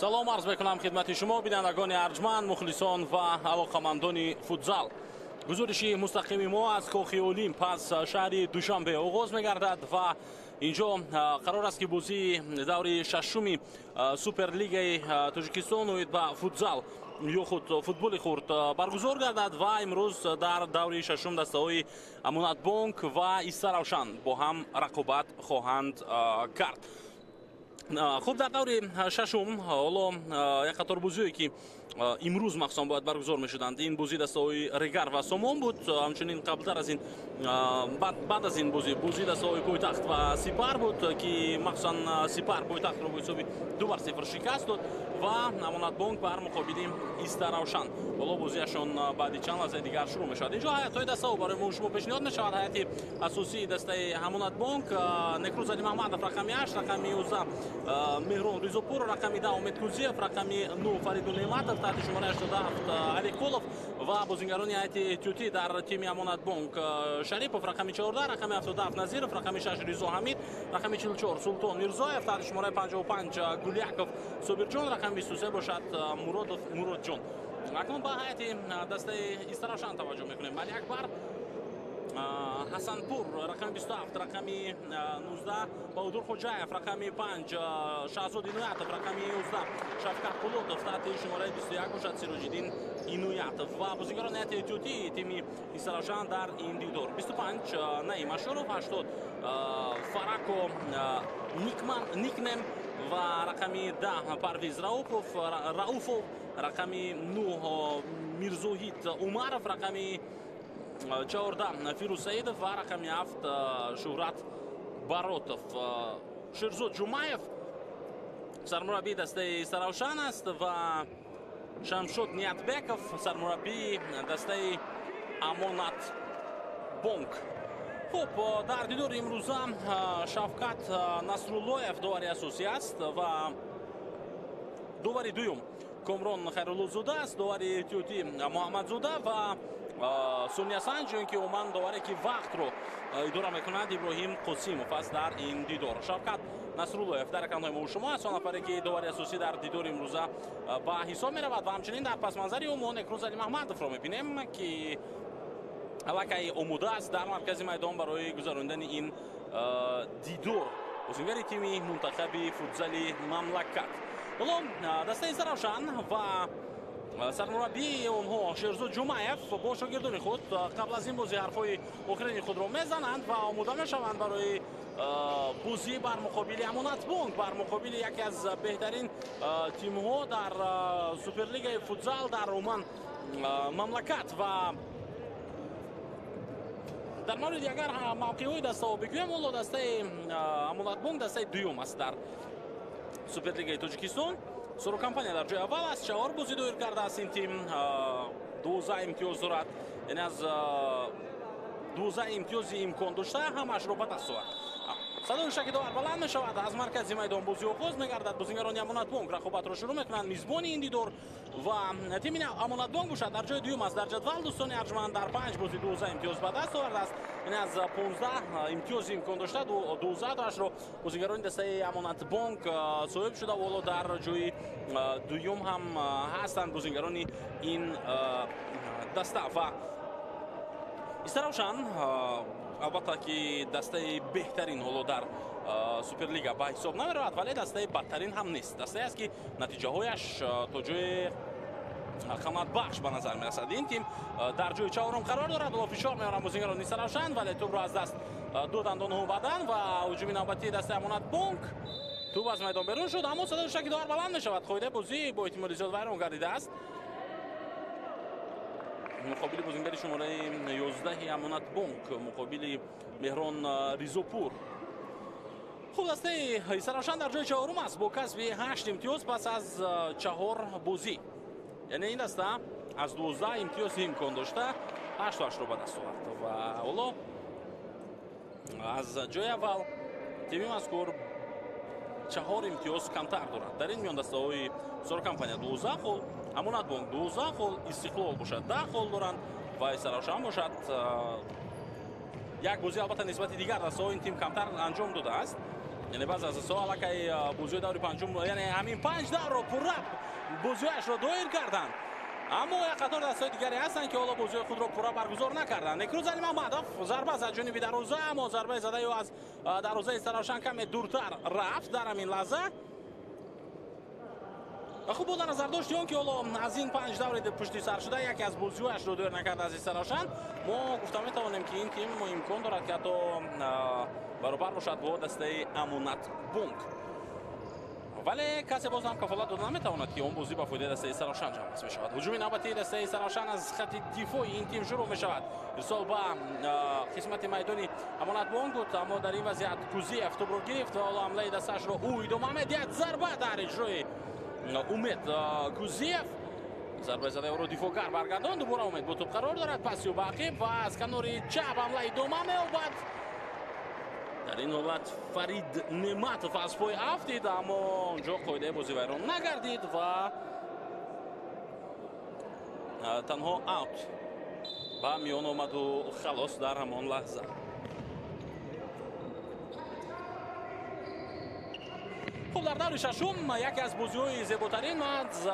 салом арз мекунам хидмати шумо бинандагони арҷманд, мухлисон ва алоқамандони футзал. гузориши мустақими мо аз кохи олим пас шаҳри душанбе оғоз мегардад ва инҷо қарор аст ки бозии даври шашуми суперлигаи Тоҷикистон оид ба футзал ё худ футболи хурд баргузор гардад ва имрӯз дар даври шашум дастаҳои Амонатбонк ва Истаравшан бо ҳам рақобат хоҳанд кард. хуб, дар даври шашум ҳоло як қатор бозиҳое ки имрӯз махсусан бояд баргузор мешуданд. Ин бозии дастаҳои Регар ва Сомон буд. Ҳамчунин қаблтар аз ин баъд аз ин бозии дастаҳои Пойтахт ва Сипар буд ки махсусан Сипар Пойтахтро бо ҳисоби 2-0 шикаст дод ва Амонатбонк бар муқобили Истаравшан ҳоло бозиашон баъди чанд лаҳзаи дигар шурӯъ мешавад. Инҷо ҳаятҳои дастаҳо барои мо шумо пешниҳод мешавад. ҳаяти асосии дастаи Амонатбонк: Некрӯз Али Маҳмадов рақами 8, рақами 11 Меҳрон Ризопур, рақами 10 Умед Кузиев, рақами 9 Фариду Неъматов, таҳти шумораи 87 Али Қолов ва бозингарони ҳайати эҳтиётӣ дар тими Амонатбонк: Шарипов рақами 14, рақами 77 Назиров, рақами 6 Ризо Ҳамид, рақами 44 Султон Мирзоев, таҳти шумораи 55 Гуляков Собирҷон, рақами 23 бошад Муродов Муродҷон. акнун ба ҳайати дастаи Истаравшан таваҷҷӯҳ мекунем. Алиакбар Ҳасанпур рақами 27, рақами 19 Баҳодур Хоҷаев, рақами 5 Шаҳзод Иноятов, рақами 11 Шафкат Пулотов, таҳти шумораи 21 бошад Сироҷиддин Иноятов ва бозингарони ҳайати эҳтиётии тими Истаравшан дар ин дидор: 25 Наим Ашуров, 80 Фарако Никнем ва рақами 10 Парвиз Рауфов, рақами 9 Мирзоҳид Умаров, рақами 14 Фирӯз Саидов ва рақами 7 Шуҳрат Баротов. Шерзод Ҷумаев сармураббии дастаи Истаравшан аст ва Шамшод Ниятбеков сармураббии дастаи Амонатбонк. хуб, дар дидори имрӯза Шавкат Насруллоев довари асосӣ аст ва довари дуюм Комрон Хайруллозода аст, довари эҳтиётӣ Муҳаммадзода ва Сония Санҷиён ки умуман доваре ки вақтро идора мекунад Иброҳим Қосимов аст дар ин дидор. Шавкат Насруллоев дар экранҳои мо шумо аст, он нафаре ки довари асосӣ дар дидори имрӯза ба ҳисоб меравад ва ҳамчунин дар пасманзари мо Некрӯз Али Маҳмадовро мебинем ки аллакай омода аст дар маркази майдон барои гузарондани ин дидор. бозингари тими мунтахаби футзали мамлакат. ҳоло дастаи Истаравшан ва сармураббии онҳо Шерзод Ҷумаев бо шогирдони худ қабл аз ин бозӣ ҳарфҳои охирини худро мезананд ва омода мешаванд барои бозӣ бар муқобили Амонатбонк, бар муқобили яке аз беҳтарин тимҳо дар суперлигаи футзал дар умуман мамлакат. ва дар мавриди агар мавқеъҳои дастаҳо бигӯям, ҳоло дастаи Амонатбонк дастаи дуюм аст дар суперлигаи Тоҷикистон. Сурокампания дар ҷои аввал аст, 4 бозӣ доир кардааст ин тим, 12 имтиёз дорад, яъне аз 12 имтиёзи имкон дошта ҳамаашро ба даст овард. садои шаки довар баланд мешавад, аз маркази майдон бозӣ оғоз мегардад. бозингарони Амонатбонк рақобатро шурӯъ мекунанд. мизбони ин дидор ва тими Амонатбонк бошад дар ҷои дуюм аст дар ҷадвал. дӯстони арҷманд дар 5 бозӣ 12 имтиёз ба даст овардааст, яъне аз 15 имтиёзи имкон дошта 12-ро бозингарони дастаи Амонатбонк соҳиб шуда. ҳоло дар ҷои дуюм ҳам ҳастанд бозингарони ин даста. ва Истаравшан албатта ки дастаи беҳтарин ҳоло дар суперлига ба ҳисоб намеравад, вале дастаи бадтарин ҳам нест. дастае аст ки натиҷаҳояш то ҷои қаматбахш ба назар мерасад. ин тим дар ҷои чаҳорум қарор дорад. ҳоло фишор меоранд бозингарони Истаравшан, вале тӯбро аз даст доданд онҳо баъдан ва ҳуҷуми навбатии дастаи Амонатбонк. тӯб аз майдон берун шуд, аммо садои шаки довар баланд мешавад. қоидаи бозӣ бо эҳтимоли зиёд вайрон гардидааст. муқобили бозингари шумораи 11 Амонатбонк, муқобили Меҳрон Ризопур. хуб, дастаи Истаравшан дар ҷои чаҳорум аст бо касби 8 имтиёз пас аз 4 бозӣ. яъне ин даста аз 12 имтиёзи имкон дошта 8-ро ба даст овард ва ҳоло аз ҷои аввал тими мазкур 4 имтиёз камтар дорад. дар ин миён дастаҳои Сурокампания 12 хол, Амонатбонк 12 хол, Истиқлол бошад 10 хол доранд ва Истаравшан бошад як бозӣ албатта нисбати дигар дастаҳои ин тим камтар анҷом додааст. یعنی بعض از سوال که بازی دور پنجم، یعنی همین 5 دور رو پررپ بازیش رو دایر کردن، اما یک قطار دستای دیگری هستند که حالا بازی خود رو پورا برگزار نکردن. نکروز علی محمدов ضربه از جانب دروازه، اما ضربه زده او از دروازه سراشان کم دورتر رفت در همین لحظه. خوب بود نظر داشتیم که حالا از این 5 دور پشت سر شده یکی از بازی‌هاش رو دور نکرد از سراشان. ما گفتم میتوانیم که این تیم ما امکان دارد که تو برابر باشد با دسته امانت بانک، ولی کسی باز هم کفالت داده نمیتواند که اون بازی با فایده دسته سراشان جمع می شود. هجوم نوبتی دسته سراشان از خط دفاعی این تیم شروع می شود. ارسال با قسمت میدانی امانت بانک بود، اما در این وضعیت کوزیف توپ رو گرفت و حالا حمله دستش رو اوید و محمد یک ضربه در اجرای امید کوزیف، ضربه زده او رو دفاعگر برگردان. دوباره امید با توپ قرار دارد، پاسی و باقی و از کنار چپ حمله دومامه و بعد در این حالت فرید نعمتov از پای افتید، اما اونجا قاعده بازی ویران نگردید و تنها اوت و میان آمد و خلاص در همان لحظه. خب در دور ششم یکی از بازی‌های زیباترین از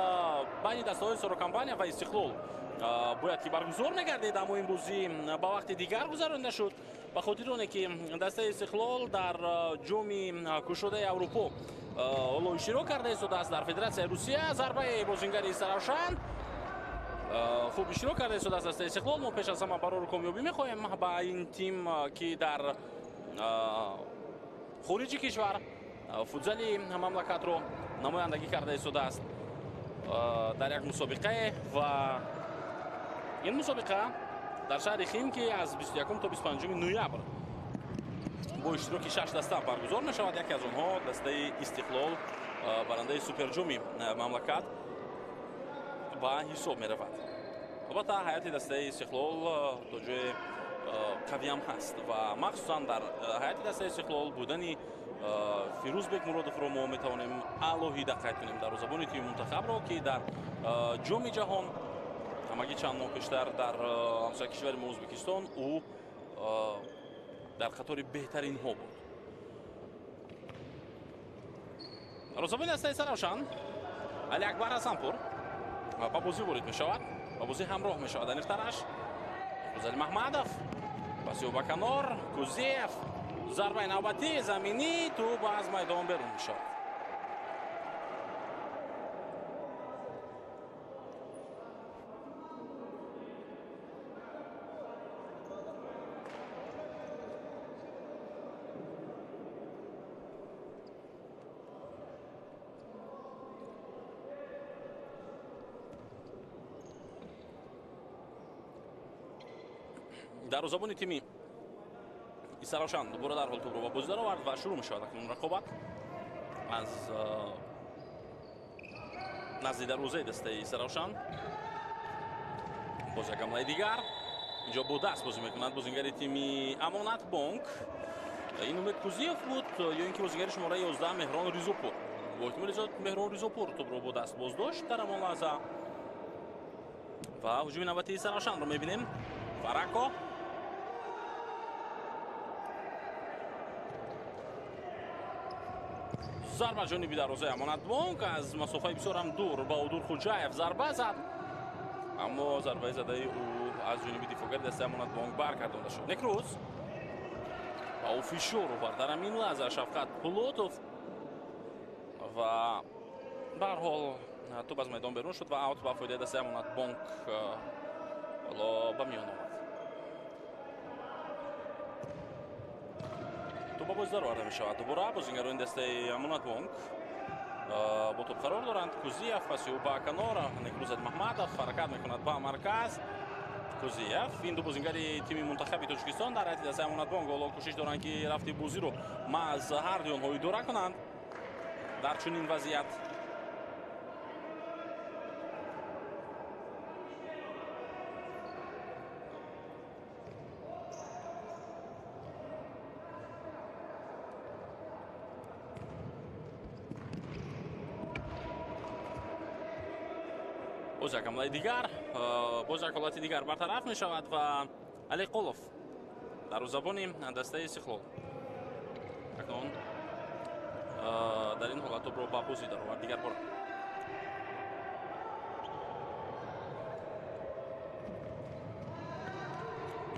بین دسته‌های سروکمپانیا و استقلال باید که برگزار می‌گردید، اما این بازی با وقت دیگر گذرانده شد به خاطر اونه که دسته استقلال در جام کشوده اروپا حالا اشتراک کرده است در فدراسیون روسیه. ضربه بازیگر سراشان خوب اشتراک کرده است دسته استقلال. ما پیش از همه برای کامیابی می‌خواهیم با این تیم که در خارج کشور فوتزالی مملکت رو نمایندگی کرده است در یک مسابقه و این مسابقه در شهر خیمکی از 21 تا 25 نوامبر با اشتراک 6 دسته برگزار می شود. یکی از آنها دسته استقلال برنده سوپر جام مملکت و حساب می رود. البته هیئت دسته استقلال تا جای قوی هم هست و مخصوصا در هیئت دسته استقلال بودن فیروزبک مرادوف رو ما میتوانیم الهیده قید کنیم در زبان تیم منتخب رو که در جام جهان همگی چند ماه پیشتر در همسایه کشور ما ازبکستان او در قطار بهترین ها بود. روزابین دسته سراشان علی اکبر حسنپور با بازی وارد می شود، با بازی همراه می شود. در اخترش علی محمدов پاسی و کنار کوزیف، ضربه نوبتی زمینی تو از میدان بیرون می شود. در زبان تیمی سراشان دوباره در حال توپ رو با بازی در آورد و شروع می شود اکنون رقابت از نزد دروازه دسته سراشان. باز یک حمله دیگر اینجا با دست بازی میکنند بازیگر تیمی امانت بانک. این امید کوزیف بود یا اینکه بازیگر شماره 11 مهران ریزوپور با احتمال زیاد مهران ریزوپور توپ رو با دست باز داشت در همان لحظه و هجوم نوبتی سراشان رو میبینیم. فراکو ضربه جانبی دروازه امانت بانک از مسافه بسیار هم دور با عدول خوجایف ضربه زد، اما ضربه زده او از جانب دفاعگر دسته امانت بانک برگردانده شد. نکروز با او فشار آورد در همین لحظه شفقت پولوتوف و به هر حال توپ از میدان بیرون شد و اوت با فایده دسته امانت بانک حالا به میان آمد. توپ باز در آورده می شود. دوباره بازیگران دسته امانت بانک با توپ قرار دارند. کوزیف پاسی او با کنار نکروز محمدov حرکت میکند با مرکز کوزیف. این دو بازیگر تیم منتخب تاجیکستان در هیئت دسته امانت بانک حالا کوشش دارند که رفتی بازی رو از هر دو آنها اداره کنند در چنین وضعیت. باز یک حمله دیگر، باز یک حالت دیگر برطرف می شود و علی قولوف در زبان دسته استقلال اکنون حضور در دیگر بار.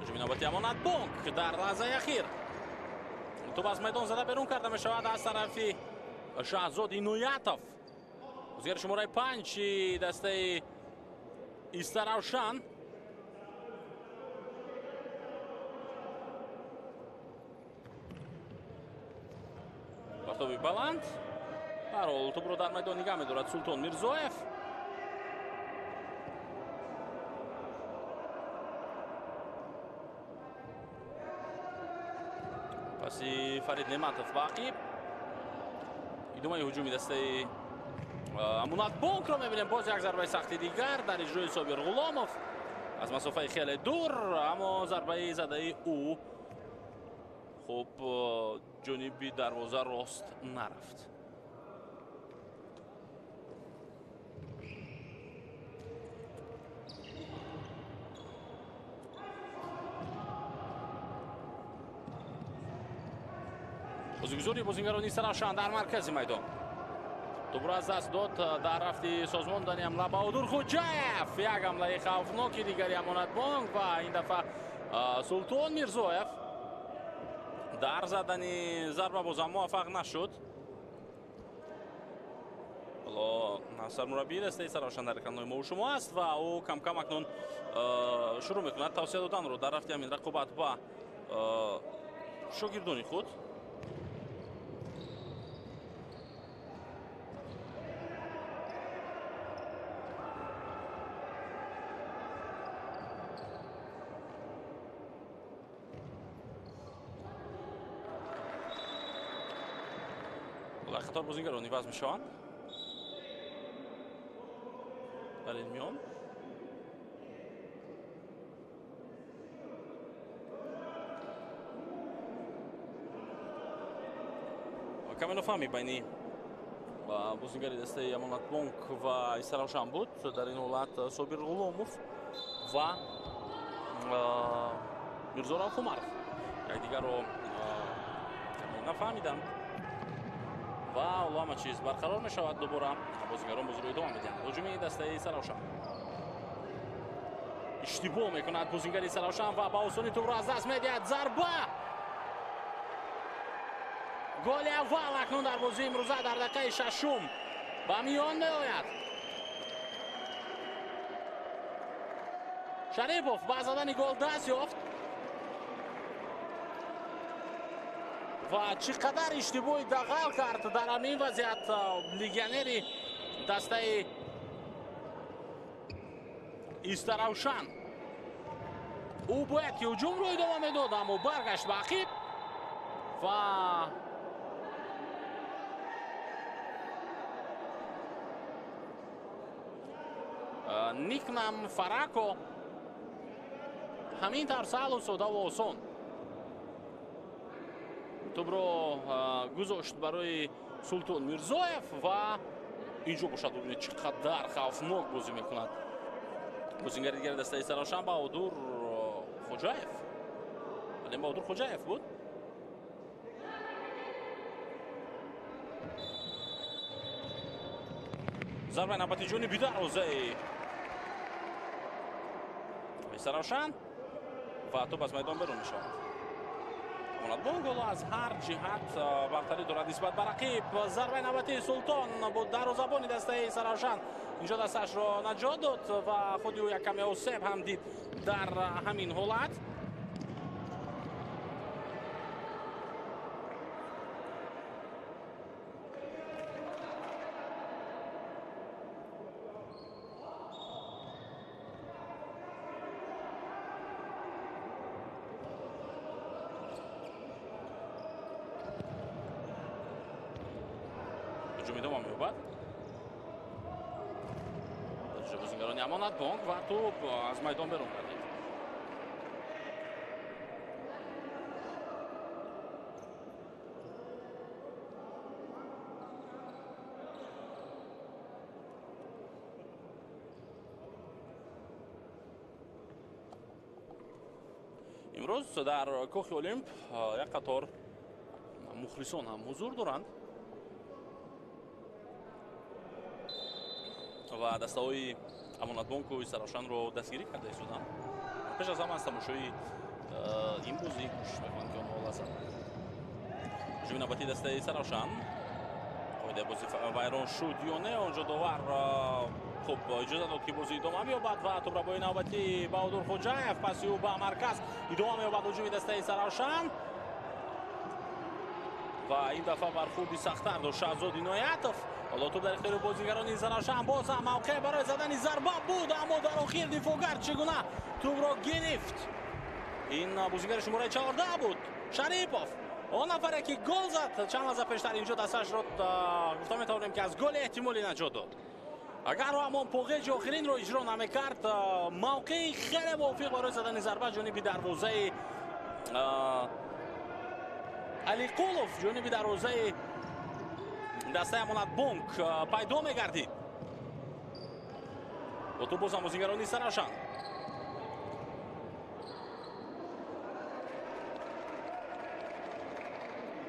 هجوم نوبتی امانت بانک در لحظه اخیر توپ از میدان زده بیرون کرده می شود از طرف شهزاد اینویتوف. بازیگر شماره 5 دسته ایستراوشان. توپی بلند برحال توپ رو در میدان نگاه می‌دارد سلطان میرزویف. پسی فرید نعمتوف باقی ادامه هجومی دسته امانت بانک رو می‌بینیم. باز یک ضربه سختی دیگر در اجرای صابر غلاموف از مسافه خیلی دور، اما ضربه زده او خب جانبی دروازه راست نرفت. بازیگزاری بازیگران ایستراوشان در مرکز میدان. توپ را از دست داد در رفت سازماندهی حمله بهادر خوجایف. یک حمله خوفناکی دیگری امانت بانک و این دفعه سلطان میرزویف در زدن ضربه باز موفق نشد. حالا سرمربی دسته ایستراوشان در اکران ما و شما است و او کم کم اکنون شروع میکند توصیه دادن رو در رفت همین رقابت با شاگردان خود. خطر بازیگرانی وضع میشوند در این میان. کمی نفهمی بینی بازیگری دسته امانت بانک و ایستراوشان بود در این حالت صابر غلاموف و میرزا رؤوف عمرov یک دیگر رو کمی نفهمیدند و حالا همه چیز برقرار می شود. دوباره بازیگران بازی رو ادامه میدن. هجومی دسته ایستراوشان اشتباه میکند بازیگر ایستراوشان و با آسانی توپ را از دست میدهد. ضربه گل اول اکنون در بازی امروزه در دقیقه 6 به میان میآید. شریپوف با زدن گل دست یافت و چقدر اشتباهی دقیق کرد در همین وضعیت لیگیونری دسته ایستراوشان. او باید که هجوم رو ادامه میداد اما برگشت به عقب و نیکنم فراکو همین طور سهل و ساده و آسان توپ رو گذاشت برای سلطان میرزویف و اینجا باشد. ببینید چقدر خوفناک بازی میکند بازیگر دیگر دسته ایستراوشان بهادر خوجایف. ولی بهادر خوجایف بود. ضربه نوبتی جانبی دروازه ایستراوشان و توپ از میدان بیرون میشود. امانت بانک از هر جهت برتری دارد نسبت به رقیب. ضربه نوبتی سلطان بود دروازه‌بان دسته ایستراوشان اینجا دستش را نجات داد و خودی او یک کمی آسیب هم دید در همین حالت. هجوم ادامه می‌یابد. بازیگران امانت بانک و توپ از میدان بیرون گردید. امروز در کاخ المپ یک قطار مخلصان هم حضور دارند. و دسته‌های امانتبانک سراشان رو دستگیری کرده ایستادن. پیش از همه از تماشای این بازی گوش میکنم که اون هست جوی نباتی دسته سراشان قاعده بازی وایران شد یا نه اونجا داور خب اجازه داد که بازی ادامه بیابد و توپ را با نوبتی بهادر خوجایف پس او به مرکز ادامه میابد جوی دسته سراشان و این دفعه برخوردی سخت‌تر داشت شهزاد عنایتوف. حالا توپ در اختیار بازیگران سراشان باز هم موقع برای زدن ضربه بود اما در آخر دفاعگر چگونه توپ را گرفت. این بازیگر شماره 14 بود شریپوف، اون نفری که گل زد چند لحظه پیشتر اینجا دستش رو گفتم میتونیم که از گل احتمالی نجات داد. اگر همون پوغیج آخرین رو اجرا نمیکرد موقعی خیلی موفق برای زدن ضربه جانبی دروازه علی قولوف جانبی دروازه دسته امانتبانک پیدا میگردید. و تو باز هم بازیگران سراشان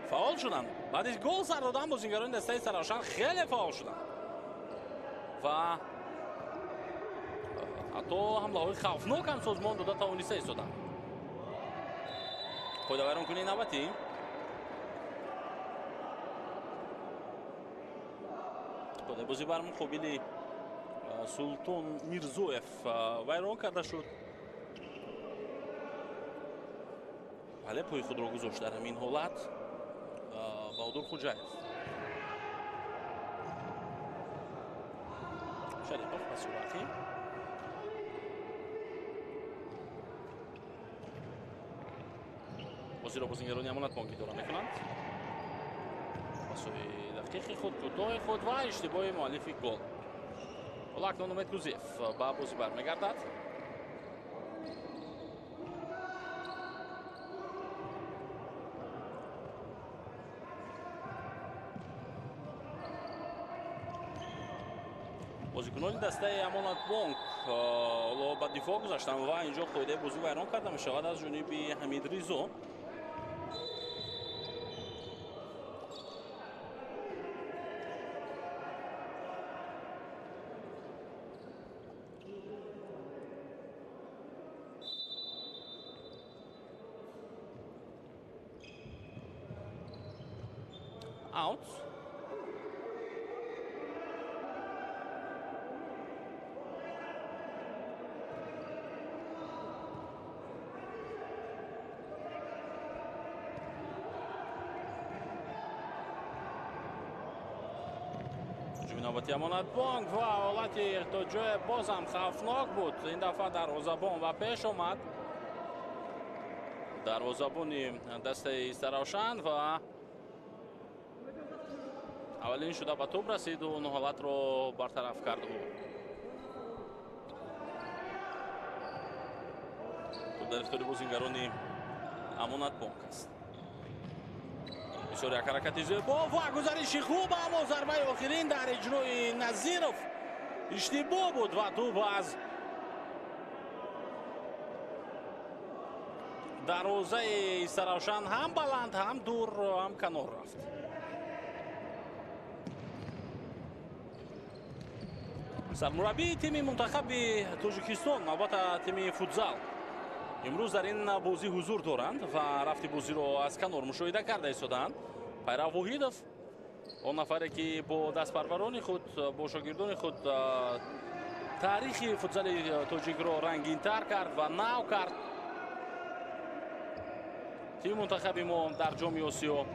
فعال شدن بعد از گل سر دادن بازیگران دسته سراشان خیلی فعال شدن و حتی حمله های خوفناک هم سازمان داده تا اونیسه ایستادن. خودآوران کنی نوبتی خود بازی بر مقابل سلطان میرزویف ویران کرده شد. بله پای خود را گذاشت در همین حالت بهادر خوجایف. شریپوف پس سرعتی بازی را بازیگران امانتبانک اداره میکنند. پاسوی دقیق خود کوتاه خود و اشتباه مؤلف گل. حالا اکنون امید کوزیف با بازی برمیگردد. بازیکنان دسته امانتبانک حالا با دفاع گذاشتن و اینجا قاعده بازی ویران کرده می شود از جانب حمید ریزو. اوت نوبتی امانتبانک و حالتی تا جای باز هم خوفناک بود. این دفعه دروازه‌بان و پیش آمد دروازه‌بان دسته سراشان و اولین شده به توپ رسید و اون حالت رو برطرف کرد. توپ در اختیار بازیگران امانتبانک است. بسیار یک حرکت زیبا و گزارشی خوب اما ضربه آخرین در اجرای نظیروف اشتباه بود و توپ از دروازه سراشان هم بلند هم دور هم کنار رفت. سرمربی تیم منتخب تاجیکستان البته تیم فوتزال امروز در این بازی حضور دارند و رفتی بازی رو از کنار مشاهده کرده ایستادند. پیرو وحیدوف اون نفری که با دست پروران خود با شاگردان خود تاریخ فوتزال تاجیک رو رنگین تر کرد و نو کرد. تیم منتخب ما در جام آسیا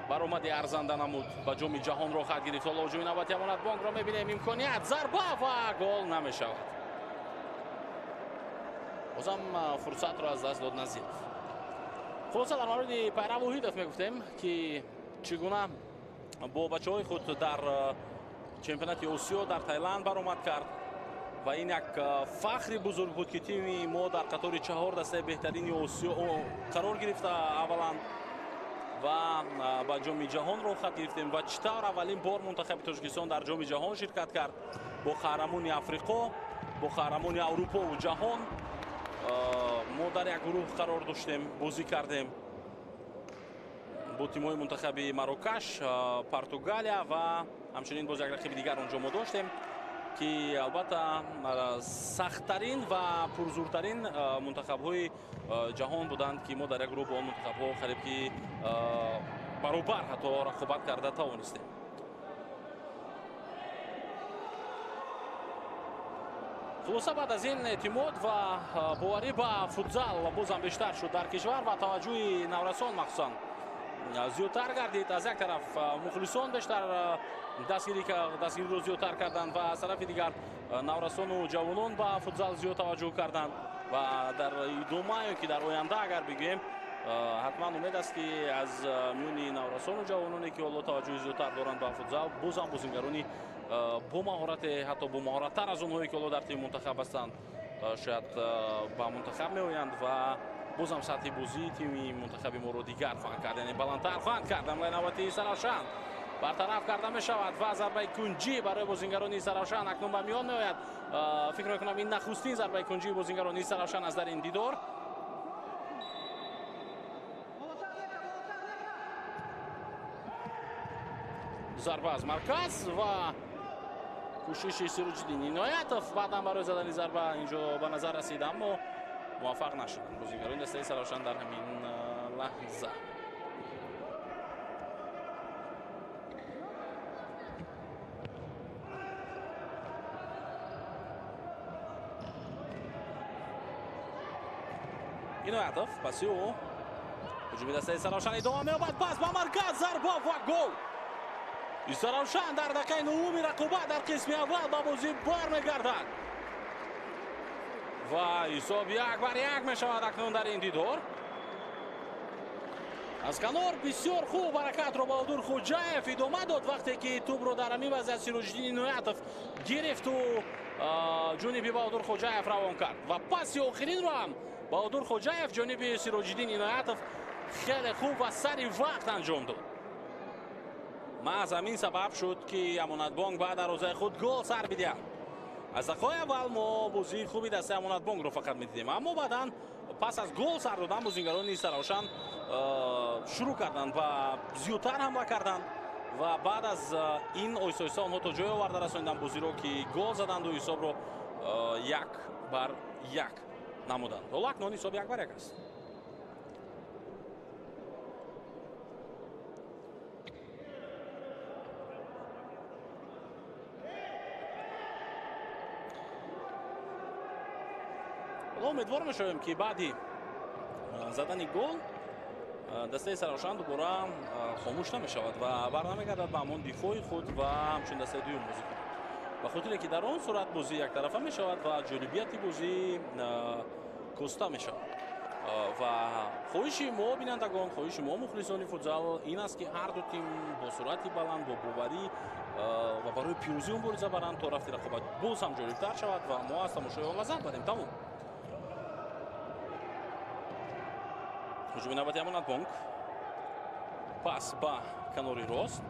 برآمد ارزنده نمود و جام جهان رو خط گرفت. حالا جوی نوبتی امانتبانک را می‌بینیم امکانیت ضربه و گل نمی‌شود. بازم فرصت را از دست داد نظیروف. خلاصه در مورد پیرو وحیدوف میگفتیم که چگونه با بچه‌های خود در چمپیونات آسیا در تایلند برآمد کرد و این یک فخر بزرگ بود که تیم ما در قطار 4 دسته بهترین آسیا قرار گرفت اولا و با جام جهان رو خط گرفتیم و چطور اولین بار منتخب تاجیکستان در جام جهان شرکت کرد با قهرمان افریقا با قهرمان اروپا و جهان. ما در یک گروه قرار داشتیم بازی کردیم бо тимҳои мунтахаби Марокаш, Португалия ва ҳамчунин боз як рақиби дигар онҷо мо доштем ки албатта сахттарин ва пурзуртарин мунтахабҳои ҷаҳон буданд ки мо дар як гурӯҳ бо он мунтахабҳо қариб ки баробар ҳатто рақобат карда тавонистем. хулоса баъд аз ин эътимод ва боварӣ ба футзал бозам бештар шуд дар кишвар ва таваҷҷӯҳи наврасон махсусан зиёдтар гардид. Аз як тараф мухлисон бештар дастгириро зиёдтар карданд ва аз тарафи дигар наврасону ҷавонон ба футзал зиёд таваҷҷӯҳ карданд ва дар идома ё ки дар оянда агар бигӯем ҳатман умед аст ки аз миёни наврасону ҷавононе ки ҳоло таваҷҷӯҳи зиёдтар доранд ба футзал бозам бозингарони бо маҳорате ҳатто бо маҳораттар аз онҳое ки ҳоло дар тими мунтахаб ҳастанд шояд ба мунтахаб меоянд ва бозам сатҳи бозии тими мунтахаби моро дигар хоҳанд кард, яъне баландтар хоҳанд кард. ҳамлаи навбати Саравшан бартараф карда мешавад ва зарбаи кунҷӣ барои бозингарони Саравшан акнун ба миён меояд. фикр мекунам ин нахустин зарбаи кунҷии бозингарони Саравшан аст дар ин дидор. зарба аз марказ ва кӯшиши Сироҷиддин Иноятов баъдан барои задани зарба инҷо ба назар расид, аммо муваффақ нашуданд бозингарони дастаи Саравшан дар ҳамин лаҳза. Иноятов паси ӯ ҳуҷуми дастаи Саравшан идома меёбад, пас ба марказ зарба ва гол. Саравшан дар дақиқаи 9-уми рақобат дар қисми аввал ба бозӣ бармегардад ва ҳисоб 1-1 мешавад акнун дар ин дидор. аз канор бисёр хуб ҳаракатро Баҳодур Хоҷаев идома дод вақте ки тӯбро дар ҳамин вазъият Сироҷиддин Иноятов гирифту ҷониби Баҳодур Хоҷаев равон кард ва паси охиринро ҳам Баҳодур Хоҷаев ҷониби Сироҷиддин Иноятов хеле хуб ва сари вақт анҷом дод. маҳз ҳамин сабаб шуд ки Амонатбонк баъд дарозаи худ гол сар бидиҳад. аз дақиқаи аввал мо бозии хуби дастаи Амонатбонкро фақат медидем, аммо баъдан пас аз гол сар додан бозингарони Саравшан шурӯъ карданд ва зиёдтар ҳамла карданд ва баъд аз ин оҳиста-оҳиста онҳо то ҷое оварда расониданд бозиро ки гол заданду ҳисобро 1-1 намуданд. ҳоло акнун ҳисоб 1-1 аст. умедвор мешавем ки баъди задани гол дастаи Саравшан дубора хомӯш намешавад ва барнамегардад ба ҳамон дифои худ ва ҳамчун дастаи дуюм бозӣ кунад. ба хотире ки дар он сурат бозӣ яктарафа мешавад ва ҷолибияти бозӣ коста мешавад. ва хоҳиши мо бинандагон, хоҳиши мо мухлисони футзал ин аст ки ҳар ду тим бо суръати баланд, бо боварӣ ва барои пирӯзӣ мубориза баранд то рафти рақобат боз ҳам ҷолибтар шавад ва мо аз тамошои он лаззат барем. Тамом. ҳуҷуми навбати Амонатбонк. пас ба канори рост.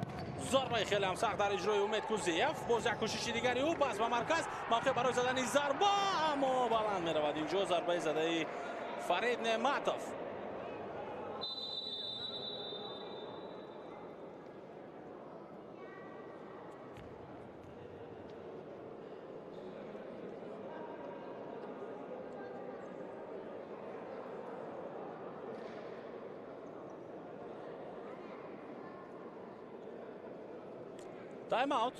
зарбаи хеле ҳам сахт дар иҷрои Умед Кузиев. боз як кӯшиши дигари ӯ. пас ба марказ. мавқеъ барои задани зарба, аммо баланд меравад. инҷо зарбаи задаи Фарид Неъматов. Time out.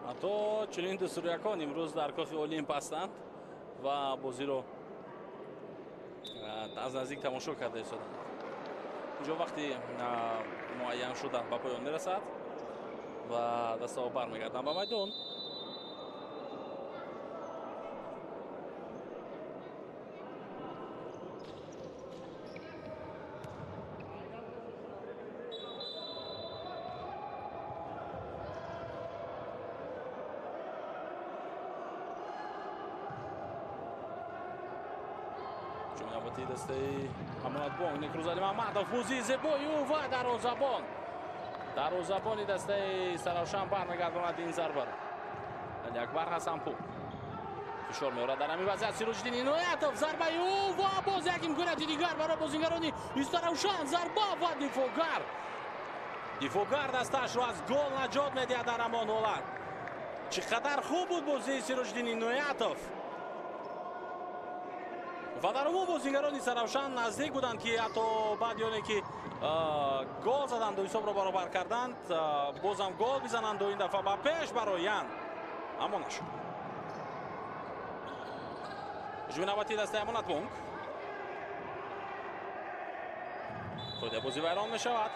ҳатто чунин дастурякон имрӯз дар кохи олим ҳастанд ва бозиро аз наздик тамошо карда истоданд. инҷо вақти муайян шуда ба поён мерасад ва дастаҳо бармегарданд ба майдон. ҷумлабати дастаи Амонатбонк Некрузали Маҳмадов бозии зебою ва дарвозабони дастаи Саравшан бармегардонад ин зарбаро. Алиакбар Ҳасанпур фишор меорад дар ҳамин вазъият Сироҷиддин Иноятов зарбаю ва боз як имконияти дигар барои бозингарони Саравшан зарба ва дифоъгар дастаашро аз гол наҷот медиҳад дар ҳамон ҳолат. чӣ қадар хуб буд бозии Сироҷиддин Иноятов ва дар умум бозингарони Саравшан наздик буданд ки ҳатто баъди оне ки гол заданду ҳисобро баробар карданд бозам гол бизананду ин дафъа ба пеш бароянд, аммо нашуд. ҳуҷуми навбатии дастаи Амонатбонк фоидаи бозӣ вайрон мешавад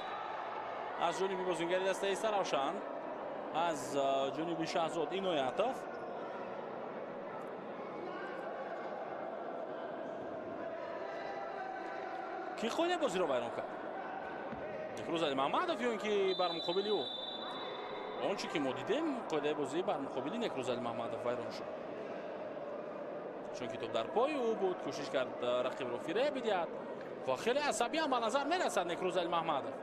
аз ҷониби бозингари дастаи Саравшан, аз ҷониби Шаҳзод Иноятов. ки қоидаи бозиро вайрон кард? Некрузали Маҳмадов ё ин ки бар муқобили ӯ? он чӣ ки мо дидем қоидаи бозӣ бар муқобили Некрузали Маҳмадов вайрон шуд. чун ки топ дар пои ӯ буд, кӯшиш кард рақибро фиреб бидиҳад ва хеле асабиам ба назар мерасад Некрузали Маҳмадов.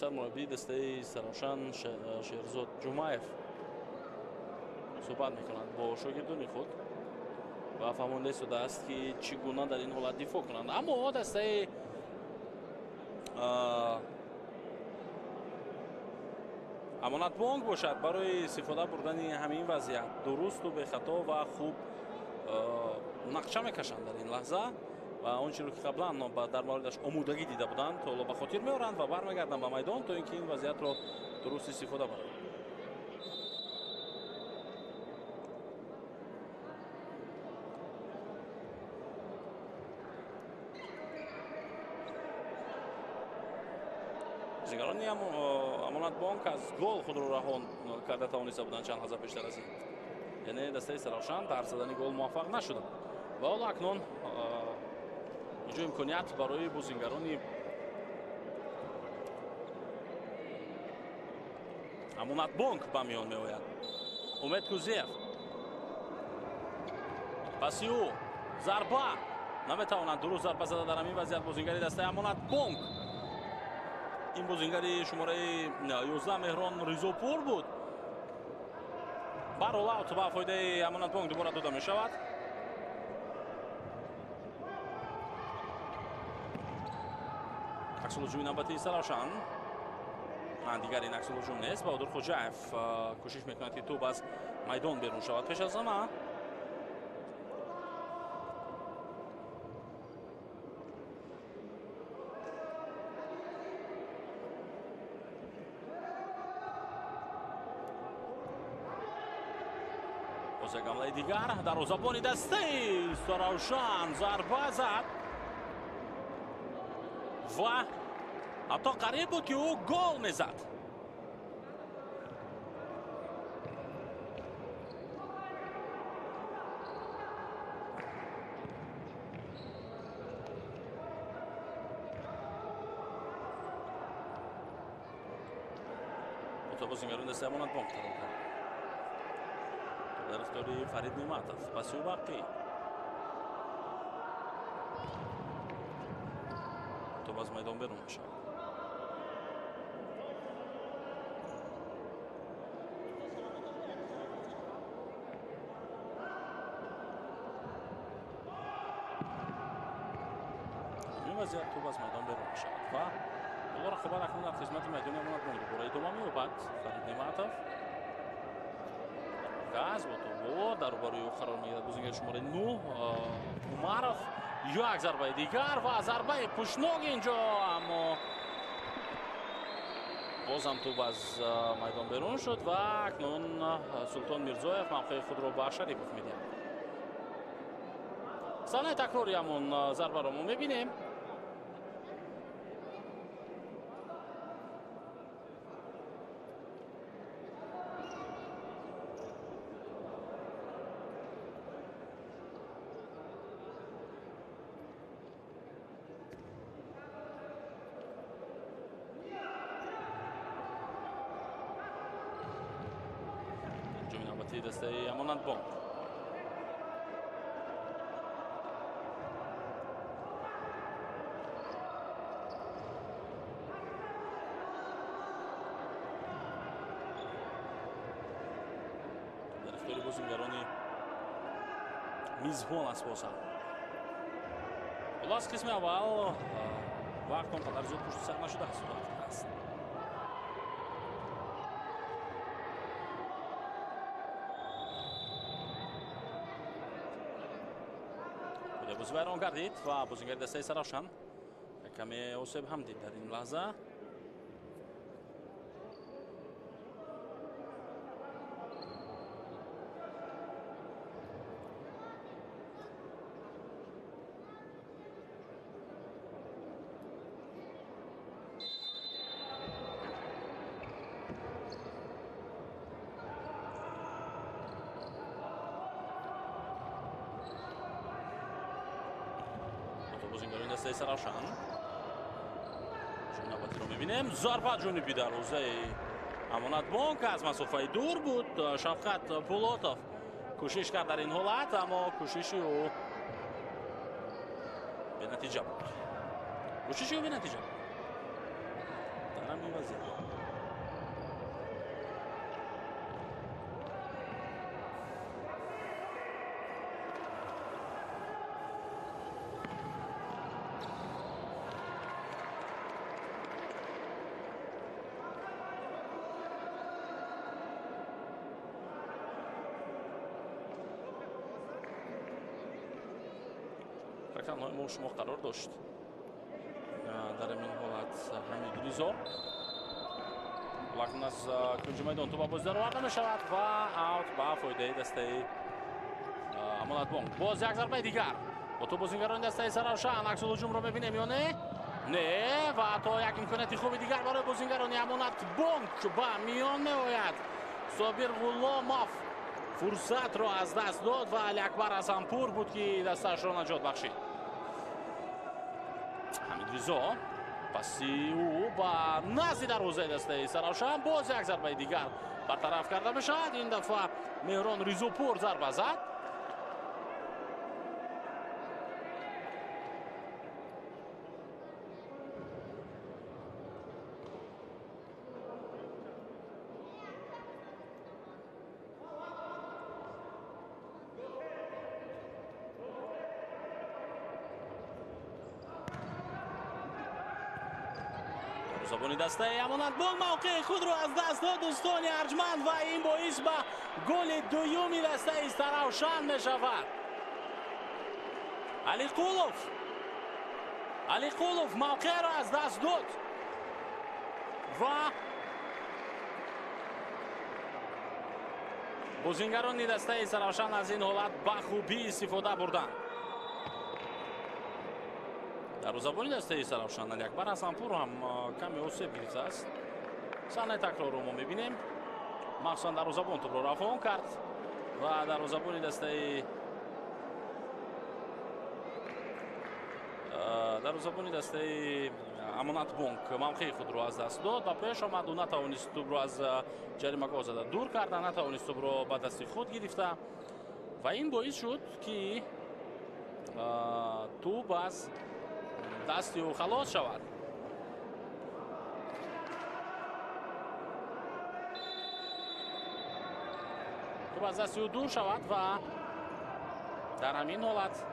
сармураббии дастаи Саравшан Шеҳрзод Ҷумаев суҳбат мекунад бо шогирдони худ ва фаҳмонда истодааст ки чӣ гуна дар ин ҳолат дифоъ кунанд. Аммо дастаи Амонатбонк бошад барои истифода бурдани ҳамин вазъият дурусту бехато ва хуб нақша мекашанд дар ин лаҳза ва он чиро ки қаблан дар мавридаш омодагӣ дида буданд ҳоло ба хотир меоранд ва бармегарданд ба майдон то ин ки ин вазъиятро дуруст истифода баранд. бозингарони Амонатбонк аз гол худро раҳон карда тавониста буданд чанд лаҳза пештар аз ин. яъне дастаи Саравшан дар задани гол муваффақ нашуданд ва ҳоло акнун инҷо имконият барои бозингарони Амонатбонк ба миён меояд. Умед Кузиев паси ӯ зарба наметавонад дуруст зарба зада дар ҳамин вазъият бозингари дастаи Амонатбонк. ин бозингари шумораи 11 Меҳрон Ризопур буд. барҳол аут ба фоидаи Амонатбонк дубора дода мешавад. аксулҳуҷуми навбатии Саравшан дигар ин аксулҳуҷум нест. Баҳодур Хоҷаев кӯшиш мекунад ки тӯб аз майдон берун шавад. пеш аз ҳама боз як ҳамлаи дигар дарвозабони дастаи Саравшан зарба зад ва ҳатто қариб буд ки ӯ гол мезад. бозингарони дастаи Амонатбонк қарор кард. дар ихтиёри Фарид Неъматов паси ӯ бақӣ тӯб аз майдон берун мешавад. ин вазъият тӯб аз майдон берун мешавад ва ҳоло рақибат акнун дар хизмати майдони Амонатбонк дубора идома меёбад. Фарид Неъматов газ бо тобо дар рӯбарӯи ӯ қарор мегирад бозингари шумораи 9 Умаров. як зарбаи дигар ва зарбаи пӯшнок инҷо, аммо бозам тӯб аз майдон берун шуд ва акнун Султон Мирзоев мавқеи худро ба Шарипов медиҳад. саҳнаи такрори ҳамон зарбаро мо мебинем. نوبتی دسته امانت بانک. در اختیار بازیگران میزبان است بازم. خلاص قسم اول وقت اونقدر زود پشت سر نشده است. بازی ویران گردید و بازیگر دسته سرافشان کمی عصب هم دید در این لحظه. بازیگران دسته سرافشان چون نوبتی رو میبینیم. ضربت جانبی در حوزه امانت بانک از مسافه دور بود. شفقت پولاتوف کوشش کرد در این حالت اما کوششی او به نتیجه بود. در همین وضعیت رکان‌های شما قرار داشت در این حالت حمید ریزا لکن از کنج میدان تو با بازی در آورده می شود و اوت با فایده دسته امانت بانک. باز یک ضربه دیگر با تو بازیگران دسته سرافشان عکس الهجوم رو میبینیم یا نه و تا یک امکانات خوب دیگر برای بازیگران امانت بانک با میان میآید. صابر غلاموف فرصت رو از دست داد و علی اکبر حسنپور بود که دستش را نجات بخشید. حمید ریزا پسی او با نزدی در حوزه دسته سرافشان باز یک ضربه دیگر برطرف کرده میشد. این دفعه مهران ریزوپور ضربه زد. زبانی دسته امانت بانک موقع خود رو از دست داد دوستان ارجمند و این باعث به گل دومی دسته سرافشان می شود. علی قولوف موقع را از دست داد و بازیگران دسته سرافشان از این حالت به خوبی استفاده بردند. در زبانی دسته سرافشان علی اکبر حسنپور هم کمی عصب گرفته است. صحنه تکرار رو ما میبینیم. مخصوصا در زبان توپ رو رفع کرد و در زبانی دسته امانت بانک موقع خود رو از دست داد و پیش آمد و نتوانست توپ رو از جریمه زده دور کرد، نتوانست توپ رو به دست خود گرفته و این باعث شد که توپ از دستی او خلاص شود. توپ از دستی او دور شود و در همین حالت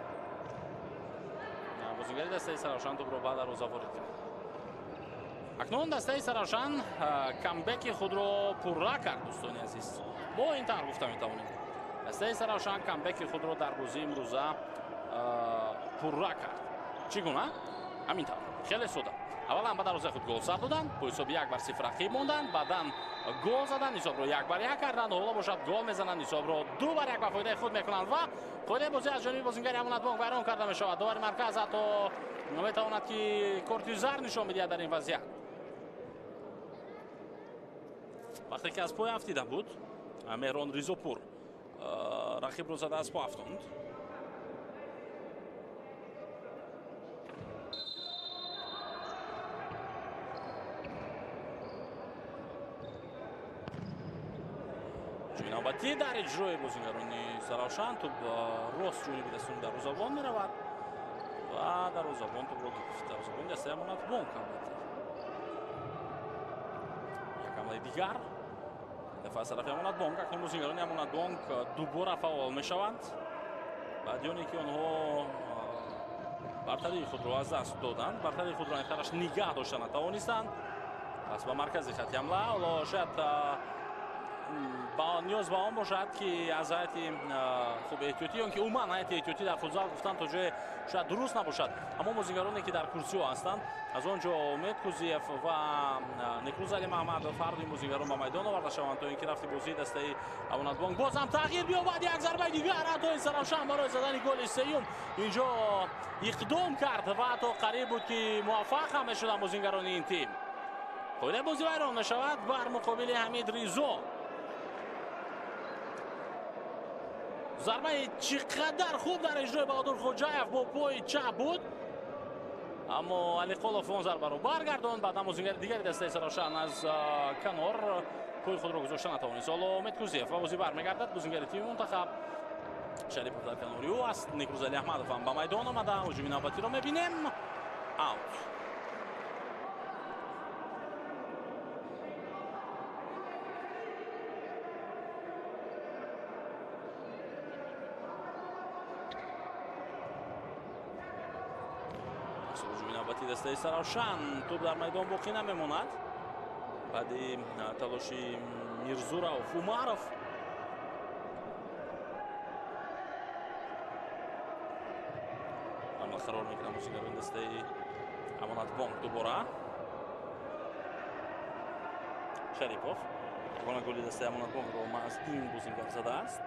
بازیگر دسته سرافشان توپ رو بعد دروازه وارد کرد. اکنون دسته سرافشان کامبک خود رو پررا کرد دوستان عزیز. با این طرح گفتم میتوانیم دسته سرافشان کامبک خود رو در بازی امروزه پررا کرد. چگونه؟ همین طور خیلی ساده. اولا به دروازه خود گل زد دادن، با حساب 1-0 رقیب موندن، بعداً گل زدن، حساب رو 1-1 کردن و حالا باشد گل میزنن، حساب رو 2-1 به فایده خود میکنند و فایده بازی از جانب بازیگر امانت بانک ویران کرده می شود. داور مرکز حتی میتواند که کارت زرد نشان بدهد در این وضعیت. وقتی که از پای افتیده بود مهران ریزوپور رقیب رو زده از پا افتاند. ҳуҷуми навбатӣ дар иҷрои бозигарони Заравшан. Тӯб рост ҷониби дастуни дарвозабон меравад ва дарвозабон тӯбро гирифт. Дарвозабони дастаи Амонатбонк албатта. Як ҳамлаи дигар дафъа аз тарафи Амонатбонк. акнун бозигарони Амонатбонк дубора фаъол мешаванд баъди оне ки онҳо бартарии худро аз даст доданд. Бартарии худро нихараш нигаҳ дошта натавонистанд. пас ба маркази хати ҳамла ҳоло шояд ниёз ба он бошад ки аз ҳайати хуб эҳтиётӣ ё ки умуман ҳайати эҳтиётӣ дар футзал гуфтан то ҷое шояд дуруст набошад. ҳамон бозигароне ки дар курсиҳо ҳастанд аз он ҷо Умед Кузиев ва Некрӯз Али Маҳмадов ҳар ду ин бозигарон ба майдон оварда шаванд то ин ки рафти бозии дастаи Амонатбонк боз ҳам тағйир биёбад. Як зарбаи дигар ҳатои Заравшан барои задани голи сеюм инҷо иқдом кард ва ҳатто қариб буд ки муваффақ ҳам мешуданд бозигарони ин тим. қоидаи бозӣ вайрон мешавад бар муқобили Ҳамид Ризо. зарбаи чӣ қадар хуб дар иҷрои Баҳодур Хоҷаев бо пои чап буд, аммо Алиқолов он зарбаро баргардонд. баъдан бозигари дигари дастаи Заравшан аз канор пои худро гузошта натавонист. ҳоло Умед Кузиев ва бозӣ бармегардад. бозигари тими мунтахаб Шарипов дар канори ӯ аст. Некрӯз Али Аҳмадов ҳам ба майдон омада. ҳуҷуми навбатиро мебинем. аут. ҳуҷуми навбати дастаи Заравшан. тӯб дар майдон боқӣ намемонад баъди талоши Мирзурав Умаров. ҳамла қарор мекунад бозигарони дастаи Амонатбонк. дубора Шарипов ягона голи дастаи Амонатбонкро аз ин бозингар задааст.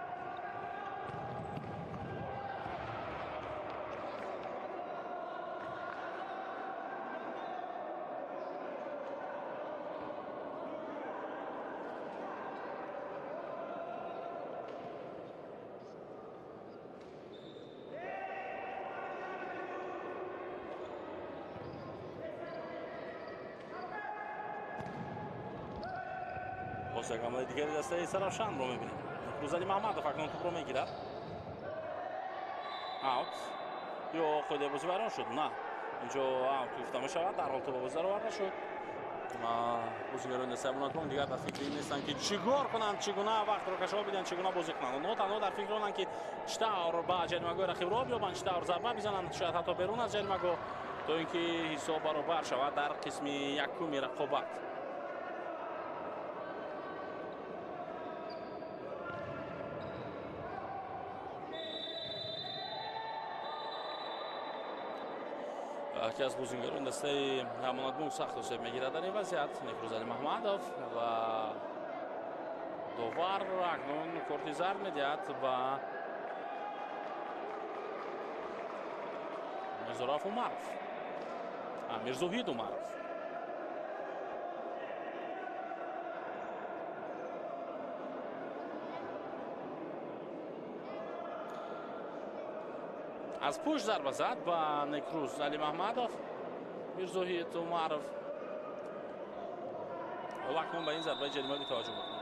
боз як ҳамлаи дигари дастаи Заравшанро мебинем. Некрӯз Али Маҳмадов акнун тӯбро мегирад. аут ё қоидаи бозӣ вайрон шуд? На, инҷо аут гуфта мешавад. дарҳол тӯба бозида оварда шуд. бозигарони дастаи Амонатбонк дигар дар фикри ин нестанд ки чӣ кор кунанд, чӣ гуна вақтро кашоф бидиҳанд, чӣ гуна бозӣ кунанд. онҳо танҳо дар фикри онанд ки чӣ тавр ба ҷаримагоҳи рақибро биёбанд, чӣ тавр зарба бизананд, шояд ҳатто берун аз ҷаримагоҳ, то ин ки ҳисоб баробар шавад дар қисми якуми рақобат. یکی از بازیگران دسته امانتبانک سخت حساب میگیرد در این وضعیت. некрӯз Али Маҳмадов و داور اکنون کارت زرد میدهد و میرزوراف Умаров میرزوҳид Умаров. از پشت ضربه زد با некрӯз Али Маҳмадов. میرزوҳид Умаров اکنون به این ضربه جریمه توجه میکنه.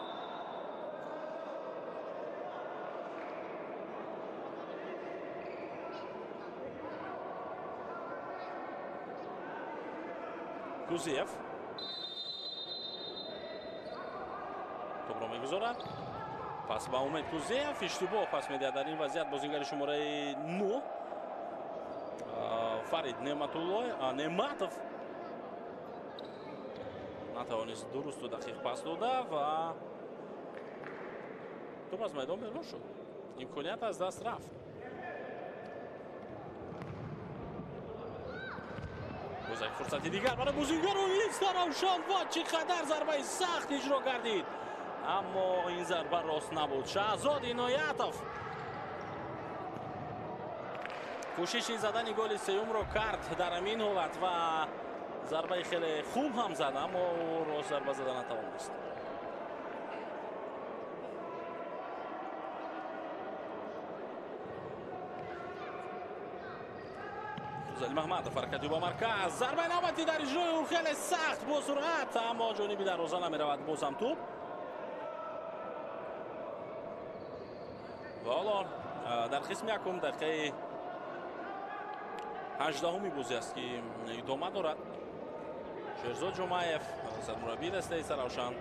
Кузиев тӯбро мегузорад. пас ба Умед Кузиев иштибоҳ пас медиҳад дар ин вазъият бозингари шумораи 9 Фарид Неъматов натавонист дурусту дақиқ пас дода ва тӯб аз майдон берун шуд. имконият аз даст рафт. боз як фурсати дигар барои бозингарони Заравшан ва чӣ қадар зарбаи сахт иҷро гардид, аммо ин зарба рост набуд. Шаҳзод Иноятов кӯшиши задани голи сеюмро кард дар ҳамин ҳолат ва зарбаи хеле хуб ҳам зад, аммо рост зарба зада натавонист. Али Маҳмадов ҳаракати ба марказ. зарбаи навбатӣ дар иҷрои ӯ хеле сахт бо суръат, аммо ҷониби дарвоза намеравад. бозам тӯб حالا در قسم یکم دقیقه 18 بازی است که ادامه دارد. شهرزاد جمعیف سرمربی دسته سرافشان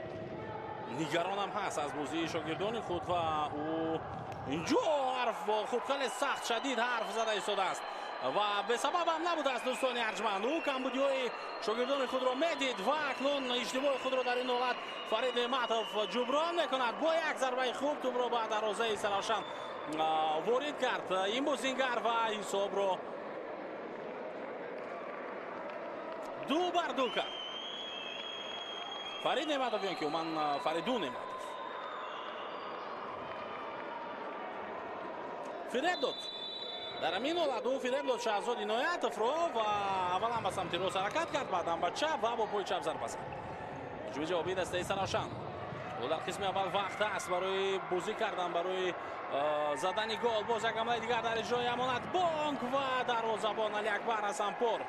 نگران هم هست از بازی شاگردان خود و او اینجا حرف خوب خیلی سخت شدید حرف زده ایستاده است و به سبب هم نبوده است دوستان ارجمند. او کمبودی های شاگردان خود را میدید و اکنون اشتباه خود را در این حالت فرید نعمتوف جبران میکند با یک ضربه خوب توپ را به دروازه سرافشان وارد کرد این بازیگر و حساب را 2-2 کرد. فرید نعمتوف که من فریدون نعمتوف فریب داد در همین حالت. او فریب داد شهرزاد عنایتوف را و اول هم به سمت راست حرکت کرد بعد هم به چپ و با پای چپ ضربه زد. جوی جوابی دسته سرافشان و در قسم اول وقت است برای بازی کردن برای زدن گل. باز یک حمله دیگر در اجرای امانت بانک و دروازه‌بان علی اکبر حسنپور.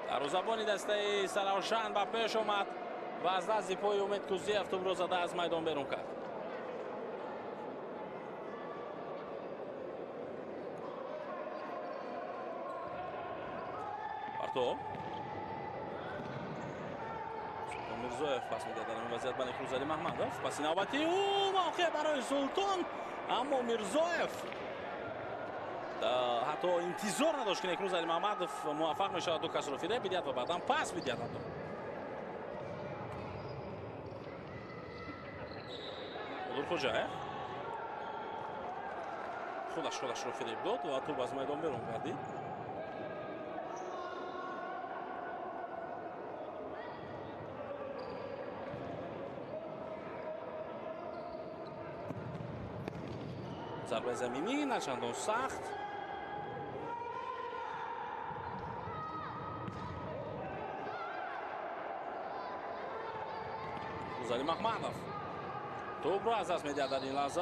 دروازه‌بان دسته سرافشان به پیش آمد و از دست پای امید کوزیف توپ را زده از میدان بیرون کرد. بارتو میرزویف پس میده در این وضعیت به نکروز علی محمدوف. پس نوبتی او موقع برای سلطان اما میرزویف حتی انتظار نداشت که نکروز علی محمدوف موفق میشه دو کس رو فریب بدهد و بعدا پاس بدهد. دور خوجایف خودش رو فریب داد و توپ از میدان بیرون گردید. ضربه زمینی نچندان سخت. علی محمدوف توپ را از دست میدهد در این لحظه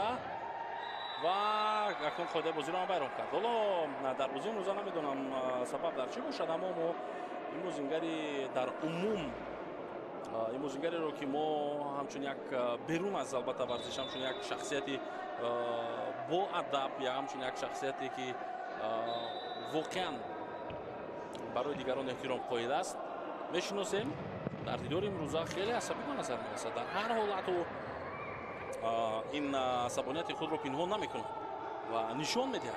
و اکنون خود بازی را بیرون کرد. حالا در بازی امروز نمیدونم سبب در چی باشد اما این بازیگری در عموم این بازیگری رو که ما همچون یک بیرون از البته ورزش همچون یک شخصیتی با ادب یا همچون یک شخصیتی که واقعا برای دیگران احترام قائل است میشناسیم. در دیدار امروزه خیلی عصبی به نظر میرسد. در هر حالت او این عصبانیت خود رو پنهان نمیکنه و نشان میدهد.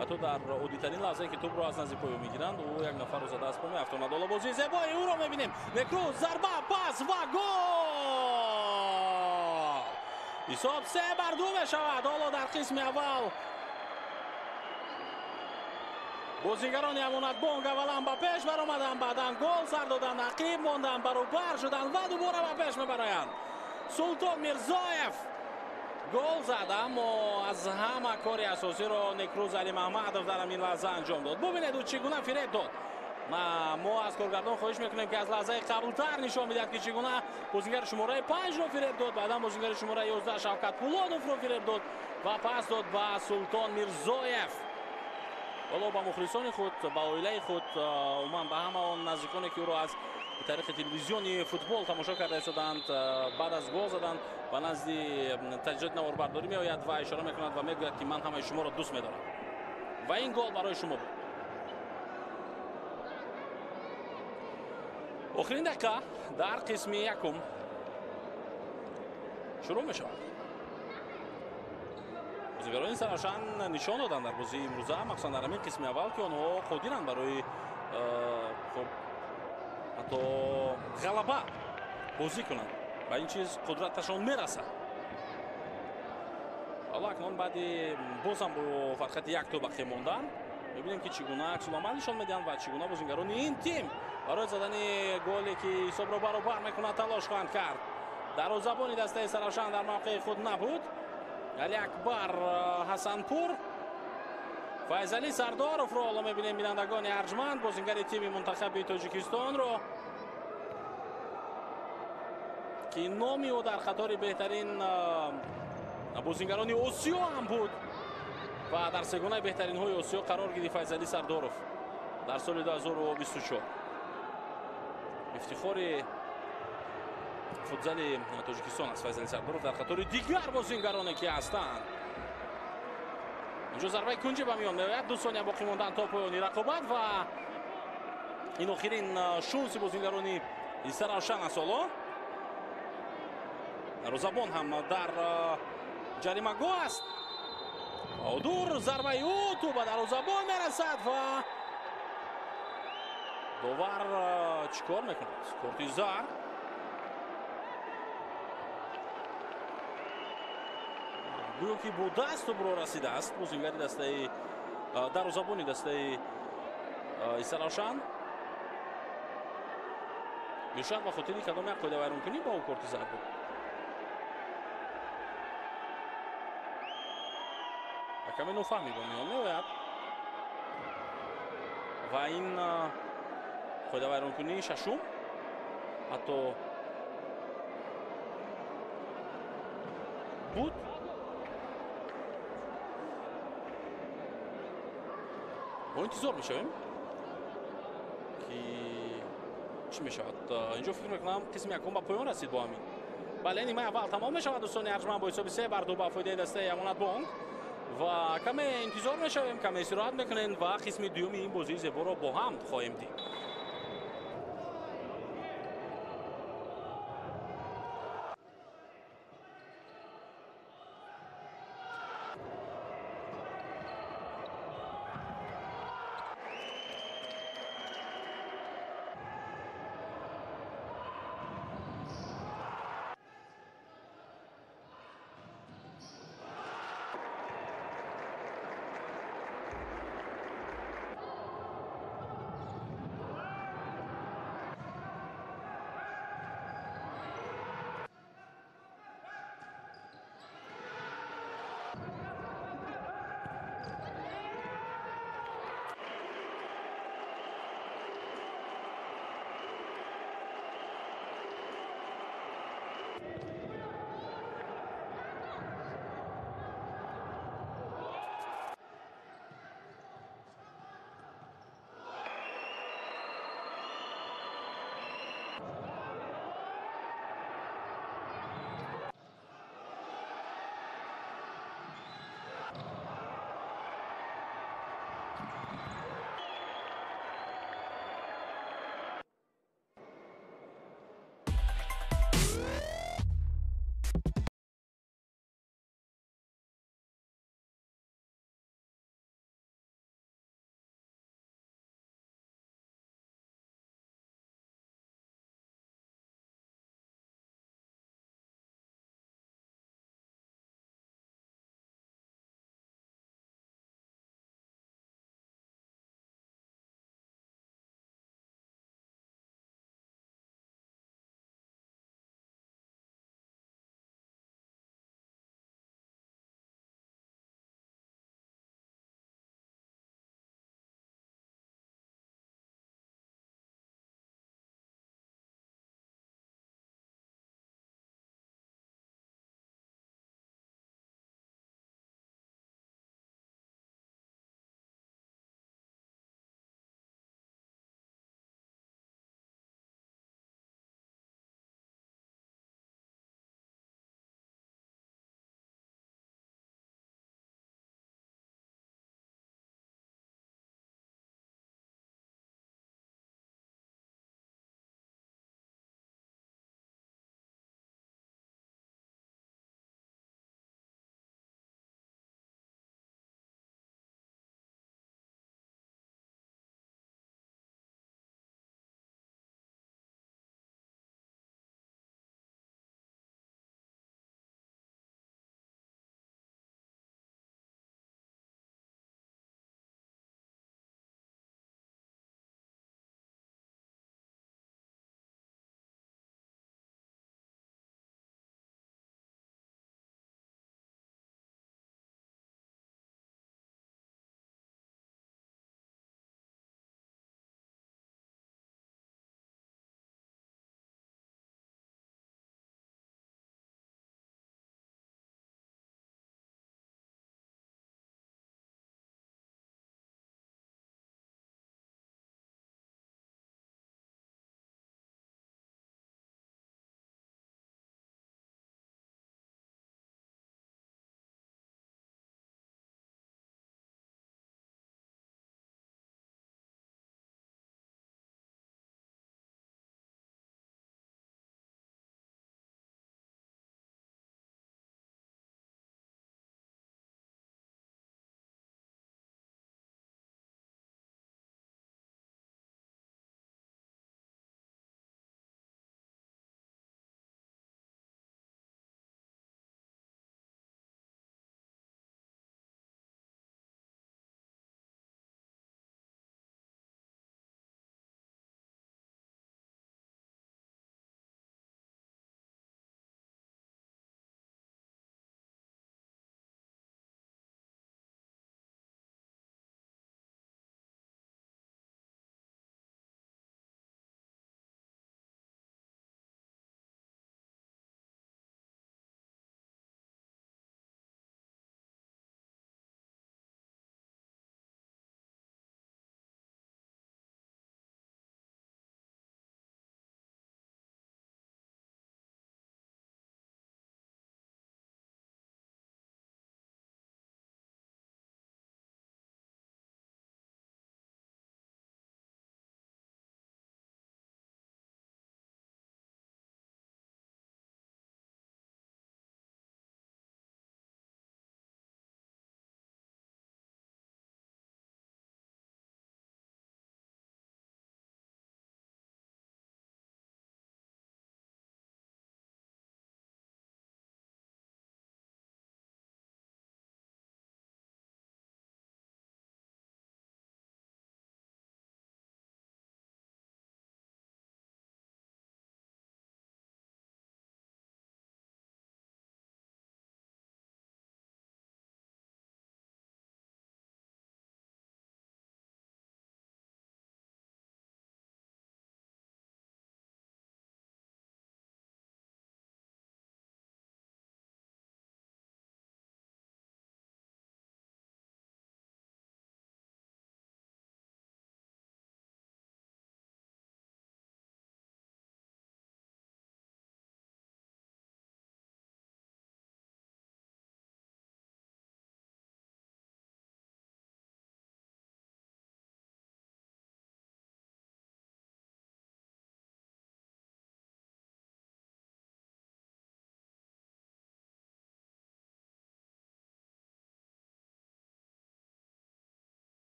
حتی در عادی‌ترین لحظه‌ای که توپ رو از نزد پای میگیرند او یک نفر رو زده از پا میافتاند. حالا بازی زیبایی او رو میبینیم. نکروز ضربه پاس و گل. حساب 3-2 میشود. حالا در قسم اول بازیگران امانت بانک اولا به پیش برآمدن بعدا گل سر دادن عقیب ماندن برابر شدن و دوباره به پیش میبرند. سلطان میرزویف گل زد اما از همه کاری اساسی رو نکروز علی محمدوف در همین لحظه انجام داد. ببینید او چگونه فریب داد. ما از کارگردان خواهش میکنیم که از لحظه قبلتر نشان میدهد که چگونه بازیگر شماره 5 رو فریب داد بعدا بازیگر شماره 11 شوکت پولادوف رو فریب داد و پس داد به سلطان میرزویف. حالا با مخلصان خود با عائله خود عموما به همه آن نزدیکانی که او را از طریق تلویزیونی فوتبال تماشا کرده ایستادند بعد از گل زدن و نزد تجدید نواربرداری میآید و اشاره میکند و میگوید که من همه شما را دوست میدارم و این گل برای شما بود. آخرین دقیقه در قسم یکم شروع می شود. بازیگران سرافشان نشان دادن در بازی امروزه مخصوصا در همین قسم اول که آنها قادرند برای حتی غلبه بازی کنند و این چیز قدرتشان میرسد. حالا اکنون بعد باز هم با فقط یک تو باقی موندن میبینیم که چگونه عکس العمل نشان میدن و چگونه بازیگران این تیم برای زدن گلی که حساب را برابر میکنه تلاش خواهند کرد. دروازه‌بان دسته سرافشان در موقع خود نبود. علی اکبر حسنپور فیضعلی سردارов رو حالا میبینیم بینندگان ارجمند بازیگر تیم منتخب تاجیکستان رو که نامی او در خطار بهترین بازیگران آسیا هم بود و در سگانه بهترین های آسیا قرار گرفت. فیضعلی سردارov در سال 2024 افتخار футзали Тоҷикистон аст. Файзали Сарбуров дар хатори дигар бозингароне ки ҳастанд. инҷо зарбаи кунҷи ба миён меояд. 2 сония боқӣ мондан то поёни рақобат ва ин охирин шонси бозингарони Исаравшан аст. ҳоло Розабон ҳам дар ҷаримагоҳ аст. Одур зарбаи ӯ ту ба дарвозабон мерасад ва довар чӣ кор мекунад? Корти зар. гӯё ки бо дасту биро расидааст бозингари дастаи дарвозабони дастаи Исаравшан. мешояд ба хотири кадом як қоидавайронкунӣ ба ӯ корти зар буд. ҳаками нофаҳмӣ ба миён меояд ва ин қоидавайронкунии шашум ҳатто буд. мо интизор мешавем ки чӣ мешавад. инҷо фикр мекунам қисми якум ба поён расид бо ҳамин. бале нимаи аввал тамом мешавад. Дӯстони арҷманд бо ҳисоби 3-2 ба фоидаи дастаи Амонатбонк ва каме интизор мешавем, каме истироҳат мекунем ва қисми дуюми ин бозии зеборо бо ҳам хоҳем дид.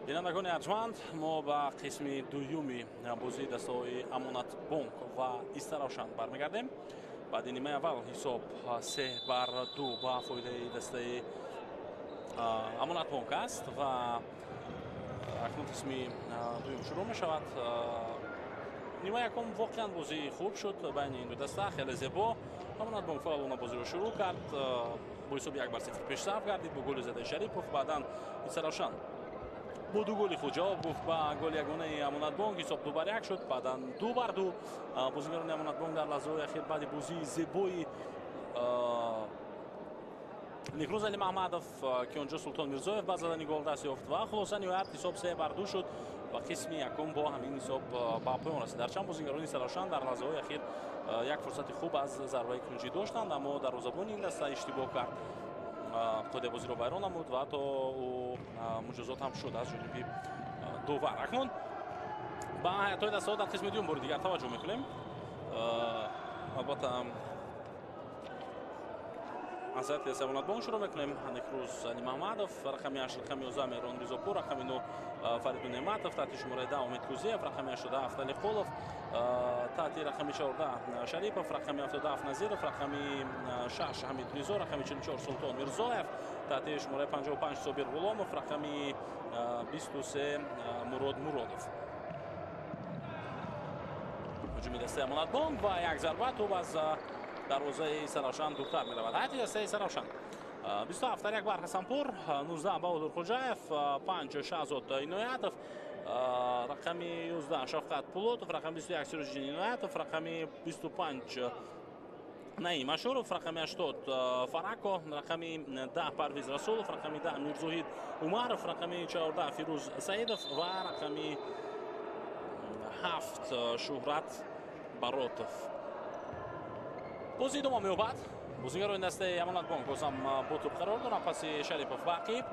бинандагони арҷманд, мо ба қисми дуюми бозии дастаҳои Амонатбонк ва Истаравшан бармегардем. баъди нимаи аввал ҳисоб 3-2 ба фоидаи дастаи Амонатбонк аст ва акнун қисми дуюм шурӯъ мешавад. нимаи якум воқеан бозии хуб шуд байни ин ду даста, хеле зебо. Амонатбонк фаъолона бозиро шурӯъ кард, бо ҳисоби 1-0 пешсаф гардид бо голи задаи Шарипов. баъдан Истаравшан бо ду голи худ ҷавоб гуфт ба голи ягонаи Амонатбонк. ҳисоб 2-1 шуд. баъдан 2-2 бозигарони Амонатбонк дар лаҳзаҳои ахир баъди бозии зебои Никрӯз Али Маҳмадов ки онҷо Султон Мирзоев ба задани гол даст ёфт ва хулоса ниҳоят ҳисоб 3-2 шуд ва қисми якум бо ҳамин ҳисоб ба поён расид. Гарчанд бозигарони Истаравшан дар лаҳзаҳои ахир як фурсати хуб аз зарбаи кунҷӣ доштанд, аммо дарвозабони ин даста иштибоҳ кард. тоде бозиро вайрон намуд ва то муҷозот ҳам шуд аз ҷониби довар. акнун ба ҳаятҳои дастаҳо дар қисми дуюм бори дигар таваҷҷӯҳ мекунем. албатта аз ҳаяти дастаи Амонатбонк шурӯъ мекунем. Никрӯз Али Маҳмадов, рақами 8, рақами 11 Меҳрон Ризопур, рақами 9 Фаридун Неъматов, таҳти шумораи 10 Умед Кузиев, рақами 87 Али Қолов, таҳти рақами 14 Шарипов, рақами 77 Назиров, рақами 6 Ҳамид Ризо, рақами 44 Султон Мирзоев, таҳти шумораи 55 Собир Ғуломов, рақами 23 Мурод Муродов. ҳуҷуми дастаи Амонатбонк ва як зарба тӯб аз дарвозаи Истаравшан дуртар меравад. ҳаяти дастаи Истаравшан 27 дар 1 бар Ҳасанпур, 19 Баҳодур Хоҷаев, 5 Шаҳзод Иноятов, рақами 11 Шафқат Пулотов, рақами 21 Сироҷиддин Иноятов, рақами 25 Наим Ашуров, рақами 80 Фарако, рақами 10 Парвиз Расулов, рақами 10 Мирзоҳид Умаров, рақами 14 Фирӯз Саидов ва рақами 7 Шуҳрат Баротов. бозии домо меёбад. бозигарони дастаи Амонатбонк бозам бо тӯб қарор доранд. паси Шарипов Бақиб.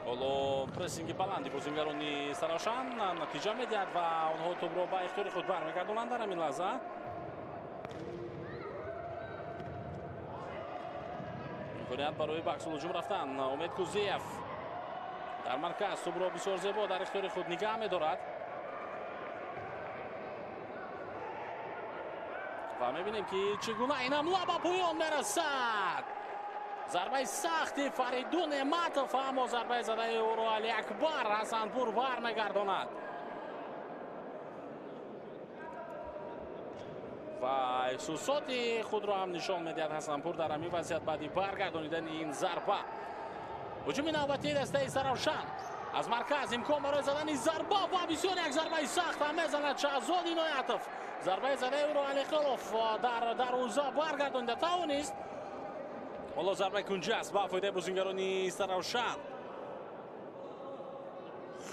ҳоло прессинги баланди бозигарони Истаравшан натиҷа медиҳад ва онҳо тӯбро ба ихтиёри худ бармегардонанд дар ҳамин лаҳза. имконият барои ба аксулҳуҷум рафтан. Умед Кузиев дар марказ тӯбро бисёр зебо дар ихтиёри худ нигаҳ медорад. ва мебинем ки чӣ гуна ин ҳамла ба поён мерасад. зарбаи сахти Фаридун Неъматов, аммо зарбаи задаи ӯро Али Акбар Ҳасанпур бармегардонад ва эҳсосоти худро ҳам нишон медиҳад Ҳасанпур дар ҳамин вазъият баъди баргардонидани ин зарба. ҳуҷуми навбатии дастаи Истаравшан аз марказ имкон барои задани зарба ва бисёр як зарбаи сахт ҳам мезанад Шаҳзод Иноятов. зарбаи задаи ӯро Али Қолов дар дарвоза баргардонида тавонист. ҳоло зарбаи кунҷӣ аст ба фоидаи бозигарони Истаравшан.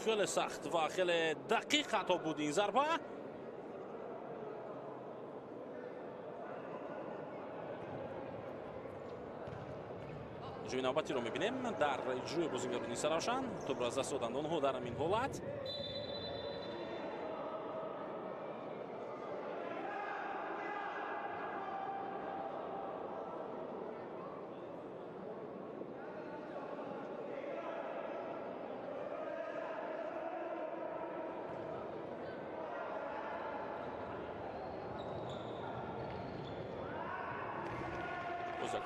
хеле сахт ва хеле дақиқ хато буд ин зарба. ҳуҷуми навбатиро мебинем дар иҷрои бозигарони Истаравшан. тӯбро аз даст доданд онҳо дар ҳамин ҳолат.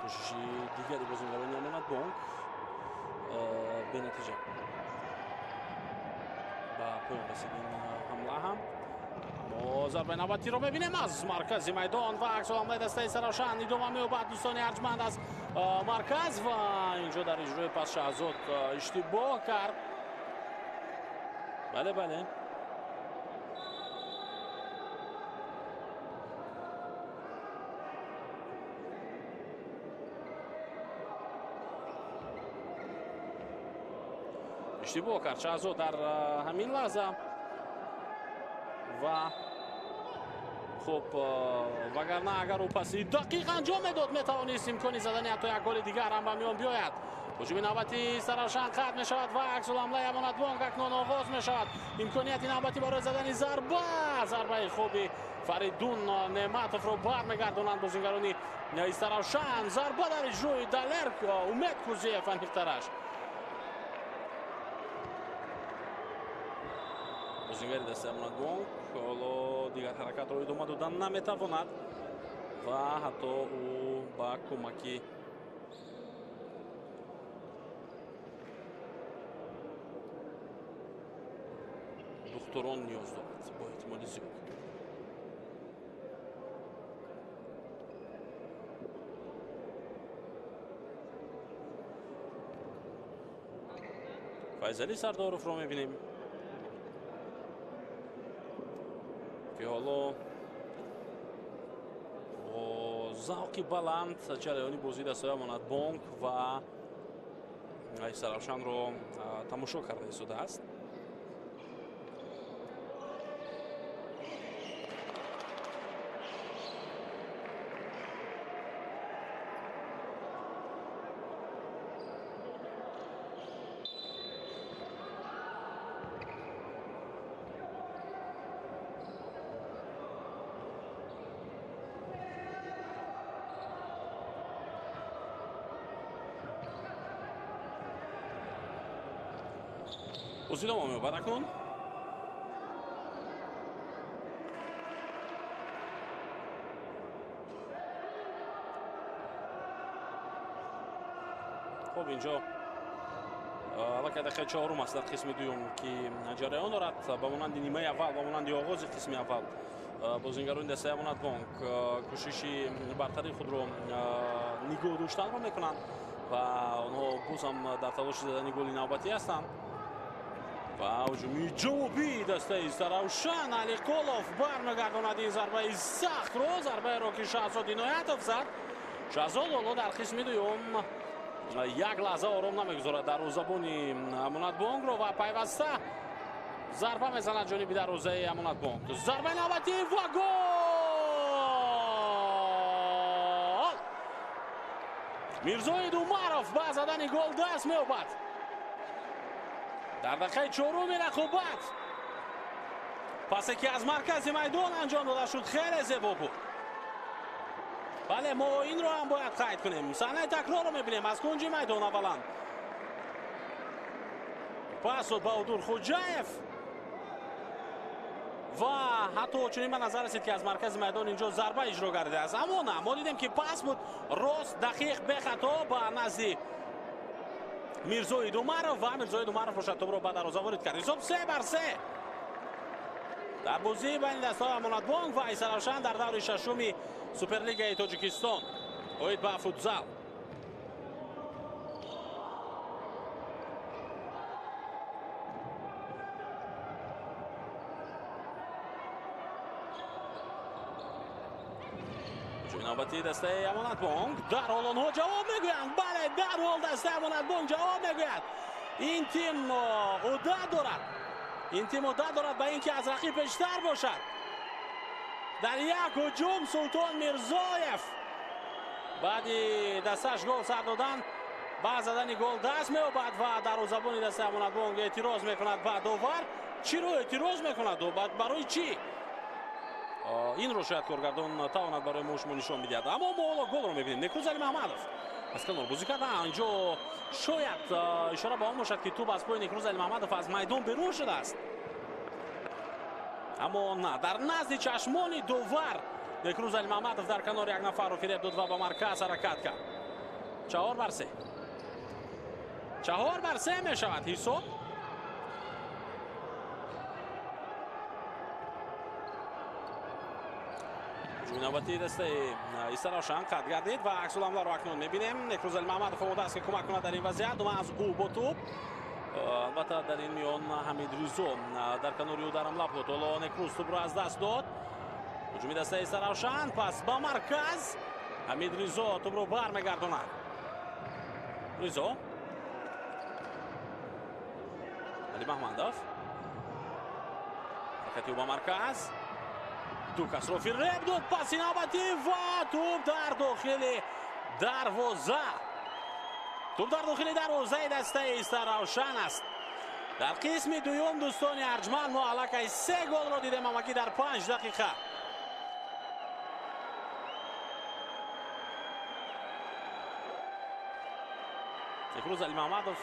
кӯшиши дигари бозигарони Амонатбонк бенатиҷа ба поён расид ин ҳамла ҳам. мо зарбаи навбатиро мебинем аз маркази майдон ва аксҳамлаи дастаи Истаравшан идома меёбад. дӯстони арҷманд аз марказ ва инҷо дар иҷрои пас Шаҳзод иштибоҳ кард. бале иштибоҳ кард Шаҳзод дар ҳамин лаҳза ва хуб вагарна агар ӯ паси дақиқ анҷом медод метавонист имкони задани ҳатто як голи дигар ҳам ба миён биёяд. ҳуҷуми навбати Истаравшан қатъ мешавад ва аксулҳамлаи Амонатбонк акнун оғоз мешавад. имконияти навбатӣ барои задани зарбаи хуби Фаридун Неъматовро бармегардонанд бозигарони Истаравшан. зарба дар иҷрои Далерк Умед Кузиев анихтараш. بازیگری دسته امونت حالا دیگر حرکات روی دوما دادن نمیتواند و حتی او با کمکی دکتران نیاز دارد با احتمال زیاد. فیضعلی سرداروف رو میبینیم که حالا با ذوقی بلند جریانی بازی دستای امانت بانک و سرافشان رو تماشا کرده شده است. بازی دوام میبرد اکنون خب اینجا حرکت دقیقه چهارم است در قسم دوم که جریان دارد با مانند نیمه اول با مانند آغاز قسم اول بازیگران دسته امانت بانک کوشش برتری خود رو نگاه داشتن رو میکنند و آنها باز هم در تلاش زدن گل نوبتی هستند و هجومی جوابی دسته سرافشان علی قولوف برمیگرداند این ضربه سخت رو، ضربه رو که شهزاد عنایتوف زد. شهزاد حالا در قسم دوم یک لحظه آرام نمیگذارد دروازه‌بان امانت بانک رو و پیوسته ضربه میزند جانبی دروازه امانت بانک. ضربه نوبتی و گل! میرزای دوماروف با زدن گل دست می‌یابد. در دقیقه چهارم رقابت پسی که از مرکز میدان انجام داده شد خیلی زیبا بود. بله ما این رو هم باید قید کنیم. صحنه تکرار رو میبینیم از کنج میدان. اولا پس با عدور خوجایف و حتی چنین به نظر رسید که از مرکز میدان اینجا ضربه اجرا کرده است، اما نه، ما دیدیم که پس بود راست دقیق به خطا به نزد میرزای دوماروف و میرزای دوماروف رو توپ رو به دروازه وارد کرد. حساب 3-3 در بازی بین دستای امانت بانک و سرافشان در دور ششم سوپرلیگ تاجیکستان اوید با فوتزال. نوبتی دسته امانت بانک در حال آنها جواب میگویند. بله در حال دسته امانت بانک جواب میگوید. این تیم عادت دارد، این تیم عادت دارد به اینکه از رقیب بیشتر باشد. در یک هجوم سلطان میرزایف بعدی دستش گل سر دادن با زدن گل دست می‌یابد و دروازه‌بان دسته امانت بانک اعتراض میکند و داور چی رو اعتراض میکند و برای چی این رو شاید کارگردان تواند برای مشمول نشان بدهد. اما ما حالا گل رو میبینیم. نیکروز علی محمدوف از کنار بازی کرده. اینجا شاید اشاره به آن باشد که توپ از پای نیکروز علی محمدوف از میدان بیرون شده است، اما نه، در نزد چشمان داور نیکروز علی محمدوف در کنار یک نفر رو فریب داد و به مرکز حرکت کرد. 4-3 می شود حساب. نوبتی دسته سرافشان قطع گردید و عکس العمل رو اکنون میبینیم. نیکروز علی محمدوف آماده است که کمک کند در این وضعیت. دوم از او با توپ، البته در این میان حمید ریزو در کنار او در حمله بود. حالا نیکروز توپ رو از دست داد. هجومی دسته سرافشان پس با مرکز حمید ریزو توپ رو برمیگرداند. ریزو علی محمدوف حرکتی با مرکز دو کس رو فریب داد. پاسی نوبتی و توپ در داخل دروازه. توپ در داخل دروازه دسته سرافشان است. در قسم دوم دوستان ارجمند ما علاقه 3 گل را دیدیم اما که در 5 دقیقه. نیکروز علی محمدوف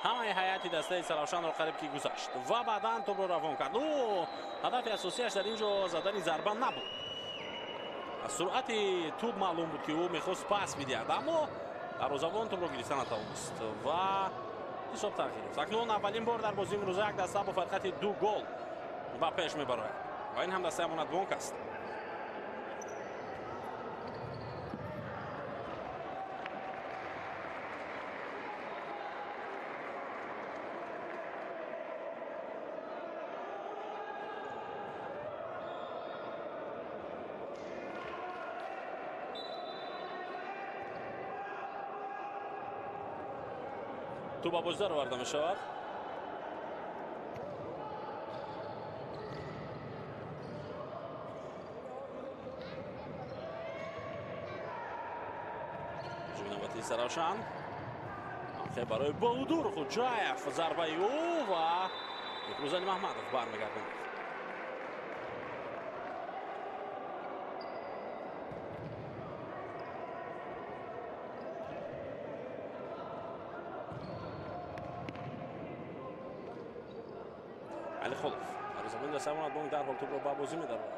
ҳамаи ҳайати дастаи Саравшанро қариб ки гузашт ва баъдан тӯбро равон кард. ҳадафи асосияш дар ин ҷо задани зарба набуд. аз суръати тӯб маълум буд ки ӯ мехост пас бидиҳад, аммо дарвозабон тӯбро гирифта натавонист ва ҳисоб тағйир ёфт. акнун аввалин бор дар бозии имрӯза як даста бо фарқати 2 гол ба пеш мебарояд ва ин ҳам дастаи амонатбонк аст. تو با بازدار وارد می شود. جویناوتی سراوشان خیلی برای بودور خوجایف ضربه او و میکروزعلی محمدov برمیگردند. علی خلف дарвозабон дастаи амонатбонк дар ҳол тӯбро ба бозӣ медарад.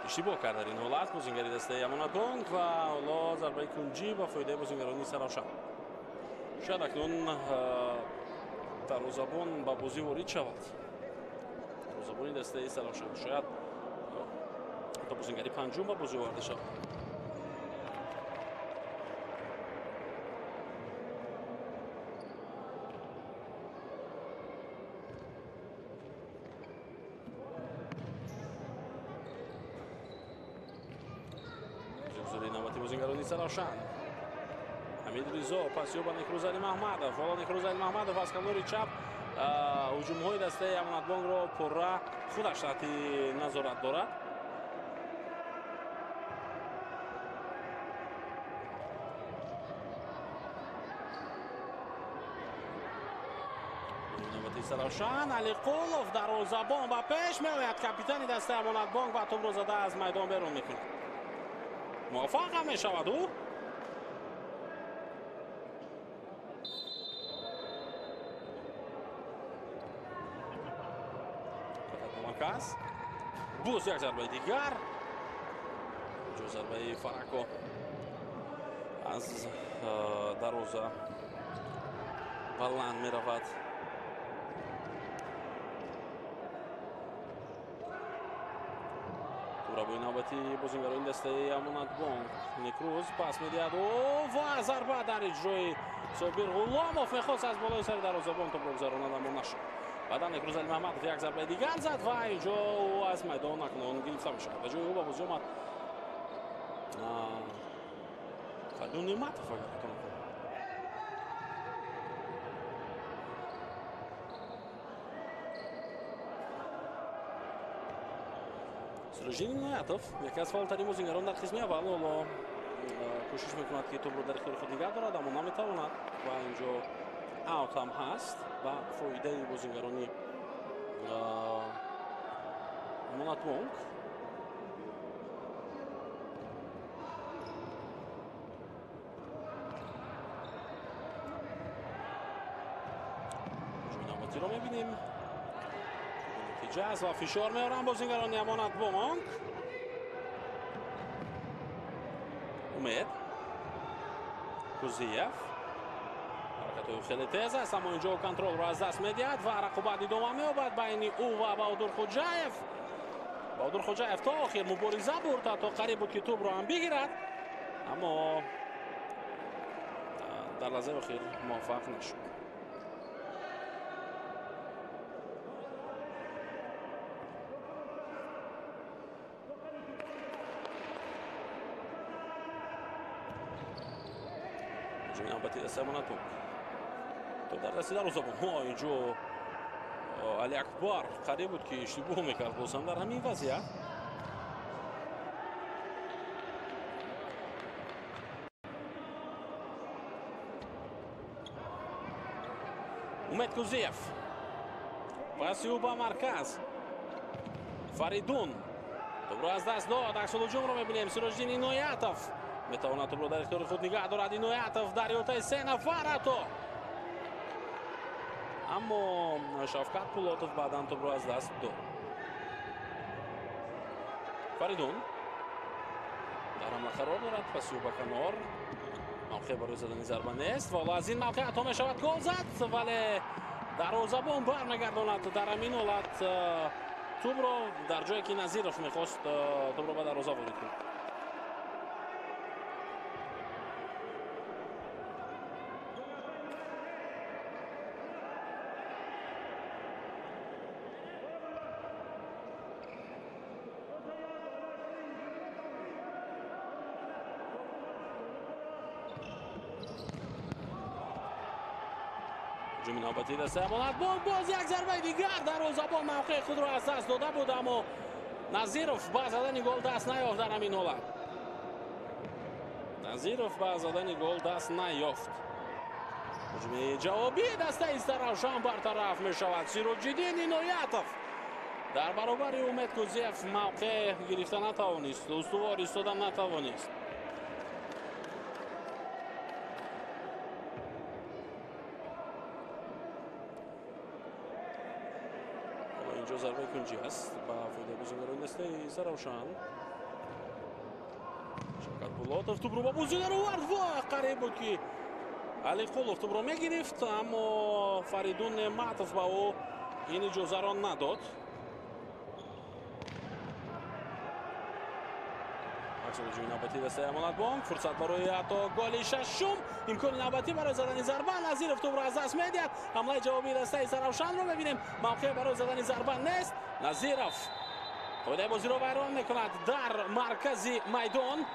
иштибоҳ кард дар ин ҳолат бозингари дастаи амонатбонк ва ҳоло зарбаи кунҷӣ ба фоидаи бозингарони Саравшан. шояд акнун дарвозабон ба бозӣ ворид шавад. дарвозабони дастаи Саравшан шояд то бозингари панҷум ба бозӣ варда шавад. ҷузури навбати бозингарони Саравшан. ҳамид ризо пас ёба Некрузали Маҳмадов. ҳоло Некрузали Маҳмадов аз канори чап ҳуҷумҳои дастаи амонатбонкро пурра худаш таҳти назорат дорад. Саравшан Алиқулов дарвозабон ба пеш меояд. капитани дастаи амонатбонк ва тӯбро зада аз майдон берун мекунад. муваффақ ҳам мешавад ӯ. буз як зарбаи дигар. ҷо зарбаи Фарако аз дароза баланд меравад. тӯбро навбати бозингарони дастаи амонатбонк. Некруз пас медиҳад ва зарба дар иҷрои Собир Ғуломов мехост аз болои сари дарвозабон тӯбро гузаронад, аммо нашуд. баъдан Некрузали Маҳмадов як зарбаи дигар зад ва инҷо ӯ аз майдон акнун гирифта мешавад. ба ҷои ӯ ба бозӣ омад Фардун Неъматов. агар фикр мекунам Сироҷдин Иноятов яке аз фаъолтарин бозингарон дар қисми аввал ҳоло кӯшиш мекунад ки тӯбро дар ихтиёри худ нигоҳ дорад, аммо наметавонад ва инҷо аут ҳам ҳаст ба фоидаи бозингарони амонатбонк. ҷӯйнавбатиро мебинем. натиҷа аст ва фишор меоранд бозингарони амонатбонк. умед Кузиев ҳаракатҳои хеле тез аст, аммо инҷо контролро аз даст медиҳад ва рақобат идома меёбад байни ӯ ва Баҳодур Хоҷаев. Баҳодур Хоҷаев то охир мубориза бурд, ҳатто қариб буд ки тӯбро ҳам бигирад, аммо дар лаҳзаи охир муваффақ нашуд. ҷӯйнавбати дастаи амонатбонк. тӯб дар дасти дарвозабон. инҷо Али Акбар қариб буд ки иштибоҳ мекард боз ҳам дар ҳамин вазъият. умед Кузиев پاسی او به مرکز. فریدون توپ رو از دست داد. عکس الهجوم رو میبینیم. سیروجدین اینایتوف میتواند توپ رو در اختیار خود نگه دارد. اینایتوف در احاطه سه نفر تو، اما شفقت پولاتوف بعدا توپ رو از دست داد. فریدون در حمله قرار دارد. پاسی او به کنار. موقع برای زدن ضربه نیست و از این موقع عطا میشود گل زد، ولی دروازه‌بان برمیگرداند. در همین حالت توپ رو در جایی که نظیرف میخواست توپ رو به دروازه وارد کرد. هجوم نوبتی دست امانت باز یک ضربه دیگر. دروازه‌بان موقع خود را از دست داده بود، اما نظیرف با زدن گل دست نیافت. در همین حالت نظیرف با زدن گل دست نیافت. هجوم جوابی دسته ایستراشان برطرف می شود. سیروجدین اینایتوف در برابر امید کوزیف موقع گرفتن نتوانست، استوار ایستادن نتوانست. اینجا ضربه کنجی هست با فایده بازیکن دسته ایستراشان. شفقت پولاتوف توپ رو با بازیکن آورد و قریب بود که علی قولوف توپ رو میگرفت، اما فریدون نعمتوف با او این اجازه را نداد. عکس الهجوم نوبتی دسته امانت بانک. فرصت برای حتی گل ششم. امکان نوبتی برای زدن ضربه. نظیرف توپ را از دست میدهد. حمله جوابی دسته سرافشان رو ببینیم. موقع برای زدن ضربه نیست. نظیرف قاعده بازی رو ویران میکند در مرکز میدان.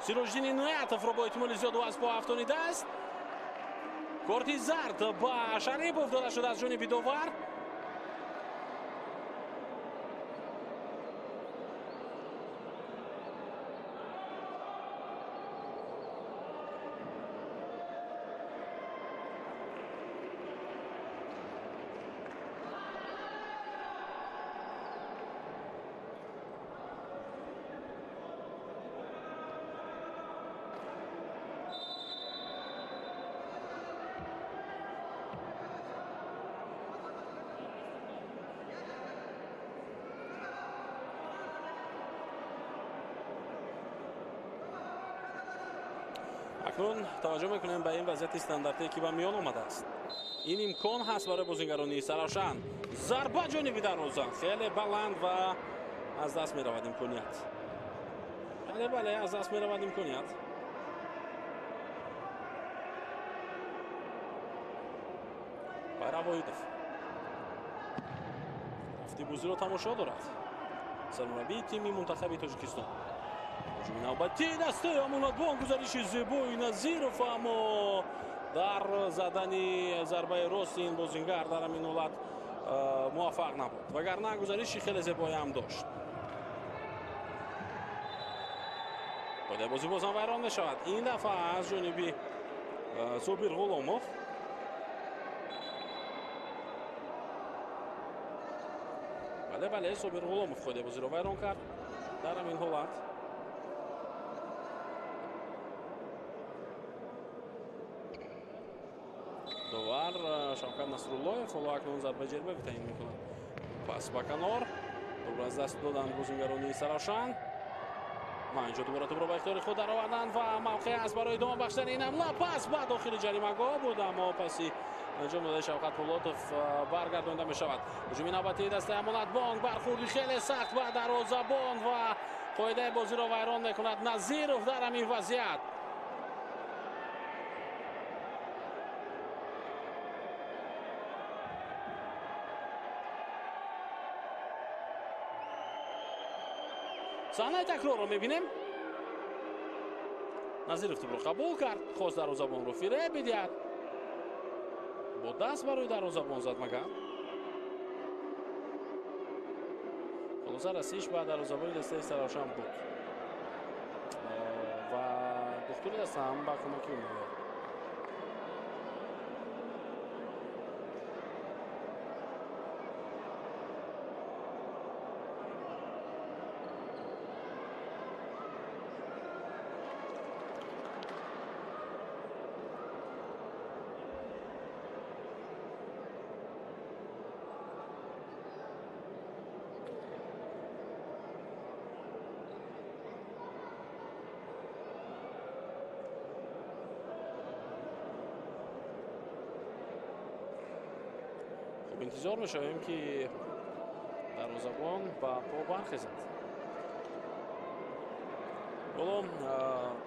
سیروجدین اینایتوف رو با احتمال زیاد و از پا افتانیده است. کارت زرد با شریپوف داده شده از جانب داور. اکنون توجه میکنیم به این وضعیت استانداردی که به میان آمده است. این امکان هست برای بازیگران سرافشان. ضربه جانبی دروازه خیلی بلند و از دست می رود امکانیت. بله از دست می رود امکانیت. байравоидов рафти бозиро тамошо дорад. сармураббии тими мунтахаби тоҷикистон. ҳуҷуми навбатии дастаи амонатбон, гузариши зебои Назиров, аммо дар задани зарбаи рости ин бозингар дар ҳамин ҳолат муваффақ набуд, вагарна гузариши хеле зебои ҳам дошт. қоидаи бозӣ бозам вайрон мешавад. ин дафъа аз ҷониби Собир Ғуломов. бале Собир Ғуломов қоидаи бозиро вайрон кард дар ҳамин ҳолат. довар Шавкат Насруллоев ҳоло акнун зарбаи ҷербаи таъин мекунад. пас ба канор тӯбро аз даст доданд бозингарони Саравшан. инҷо дубора тӯбро ба ихтиёри худ дароварданд ва мавқеъ аст барои идома бахшидани ин ҳамла. пас ба дохили ҷаримагоҳ буд, аммо паси анҷом додани Шавкат Пулотов баргардонда мешавад. ҳуҷуми навбатии дастаи Амонатбонк, бархурди хеле сахт ба дарвозабон ва қоидаи бозиро вайрон мекунад Назиров дар ҳамин вазъият. саҳнаи такрорро мебинем. Назиров тӯбро қабул кард, хост дарвозабонро фиреб бидиҳад. бо даст барои дарвозабон зад магар. холоса расиш ба дарвозабони дастаи Саравшан буд ва духтури дастам ба кӯмаки ӯ меояд. انتظار میشویم که دروازه‌بان با پا برخیزد. ولو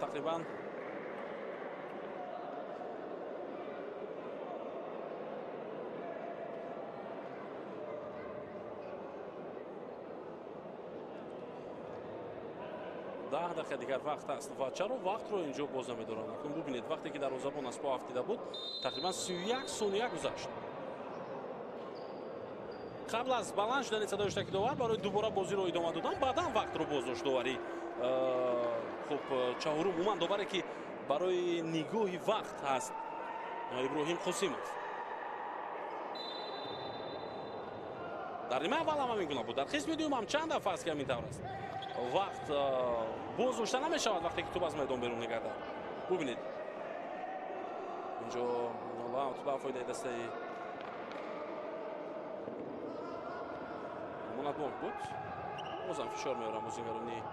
تقریبا ده دقیقه دیگر وقت است و چرا وقت رو اینجا باز نمی‌دارم. ببینید وقتی که دروازه‌بان از پا افتیده بود تقریبا 31 ثانیه گذشت. قبل از баланд шудани садои штакидовар барои дубора бозиро идома додан баъдан вақтро боз дошт доварӣ. хуб чаҳорум умуман доваре ки барои нигоҳи вақт ҳаст иброҳим қосимов. дар нимаи аввал ҳам ҳамин гуна буд. дар қисми дуюм ҳам чанд дафъа аст ки ҳамин тавр аст. вақт боз дошта намешавад вақте ки тӯб аз майдон берун мегардад. бубинед инҷо нолаут ба фоидаи дастаи Монатбонк буд. бозам фишор меорам бозингарони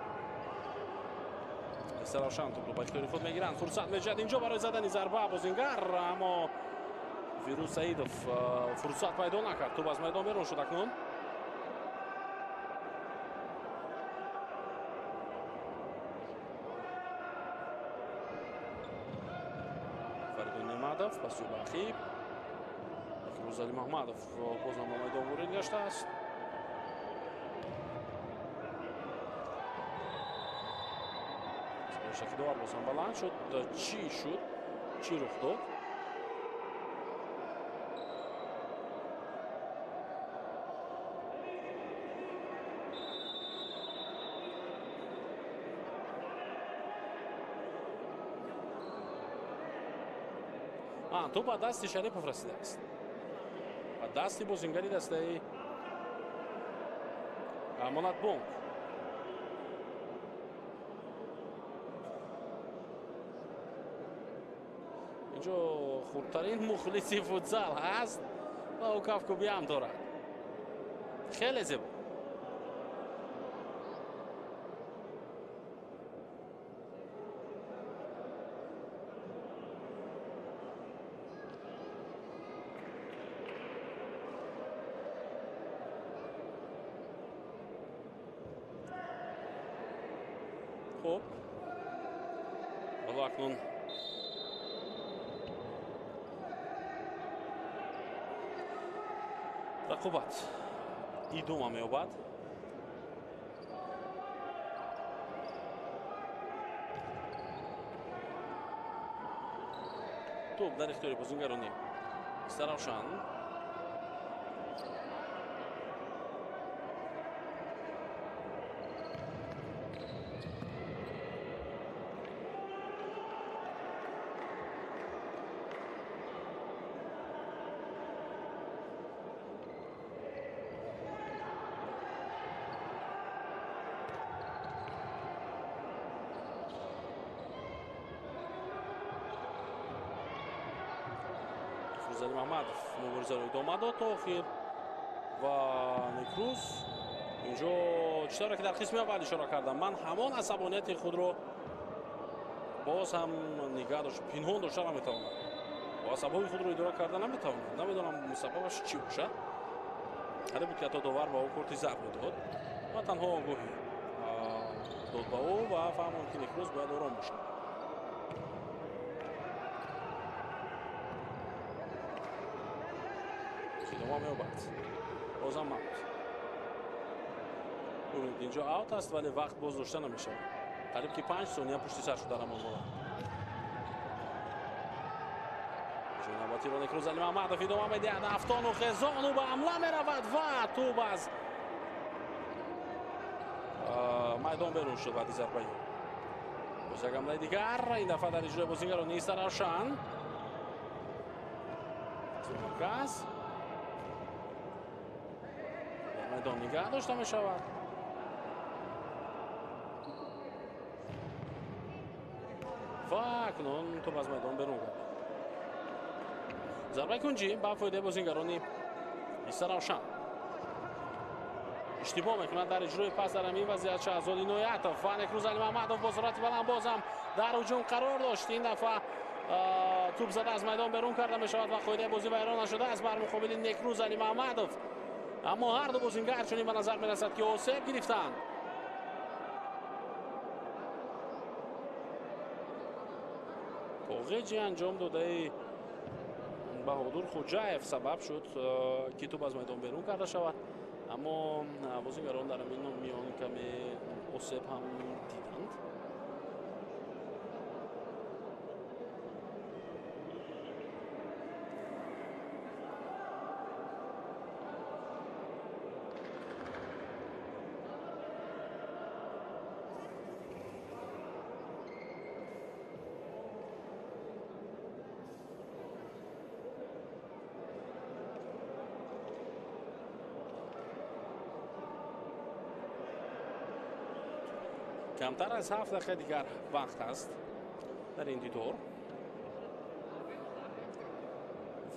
Равшан тӯбро ба ихтиёри худ мегиранд. фурсат меҷӯяд инҷо барои задани зарба бозингар, аммо Фирӯз Саидов фурсат пайдо накард. тӯб аз майдон берун шуд акнун. Фаридун Немадов ба сӯи бахиб. Фирӯзали Маҳмадов бозам ба майдон ворид гаштааст. Шакидовар бозам баланд шуд. чӣ шуд? чӣ рух дод? тӯб ба дасти Шарипов расидааст. ба дасти бозингари дастаи Монатбонк. инҷо хурдтарин мухлиси футзал ҳаст ва ӯ кафкӯбӣ ҳам дорад. хеле зебо. хуб ҳоло акнун рақобат идома меёбад. тӯб дар ихтиёри бозингарони Равшан. Фирӯзали Маҳмадов муборизаро идома дод то охир ва Некрус инҷо чисторе ки дар қисми аввал ишора кардам, ман ҳамон асабонияти худро боз ҳам нигаҳ дошт, пинҳон дошта наметавонам. бо асабҳои худро идора карда наметавонам. намедонам сабабаш чӣ бошад. ҳаде буд ки ҳатто довар ба ӯ корти зард медод ва танҳо огоҳӣ дод ба ӯ ва фаҳмонд ки Некрус бояд ором бошад. идома меёбад. бозам аут. бубинед инҷо аут аст вале вақт боз дошта намешавад. қариб ки 5 сония пушти сар шуда рамон монад. навбати ро Некрузали Маҳмадов идома медиҳад. Афтону Хезону ба ҳамла меравад ва тӯб аз майдон берун шуд баъди зарбаи. боз як ҳамлаи дигар ин дафъа дар иҷрои бозингарони Равшан. марказ майдон нигаҳ дошта мешавад. ва акнун тӯб аз майдон берун гардид. зарбаи кунҷӣ ба фоидаи бозингарони Равшан. иштибоҳ мекунад дар иҷрои пас дар ҳамин вазъият Шаҳзод Иноятов ва Некрузали Маҳмадов бо суръати баланд бозам дар ҳуҷум қарор дошт. ин дафъа توپ زده از میدان بیرون کرده می شود و قاعده بازی ویران شده است بر مقابل نیکروز علی محمدوف. اما هر دو بازیگر چنین به نظر می رسد که آسیب گرفتند. توغیجی انجام داده بهادر خوجاєв سبب شد که توپ از میدان بیرون کرده شود. اما بازیگران در این میان کمی آسیب هم دیدند. کمتر از 7 دقیقه دیگر وقت است در این دیدار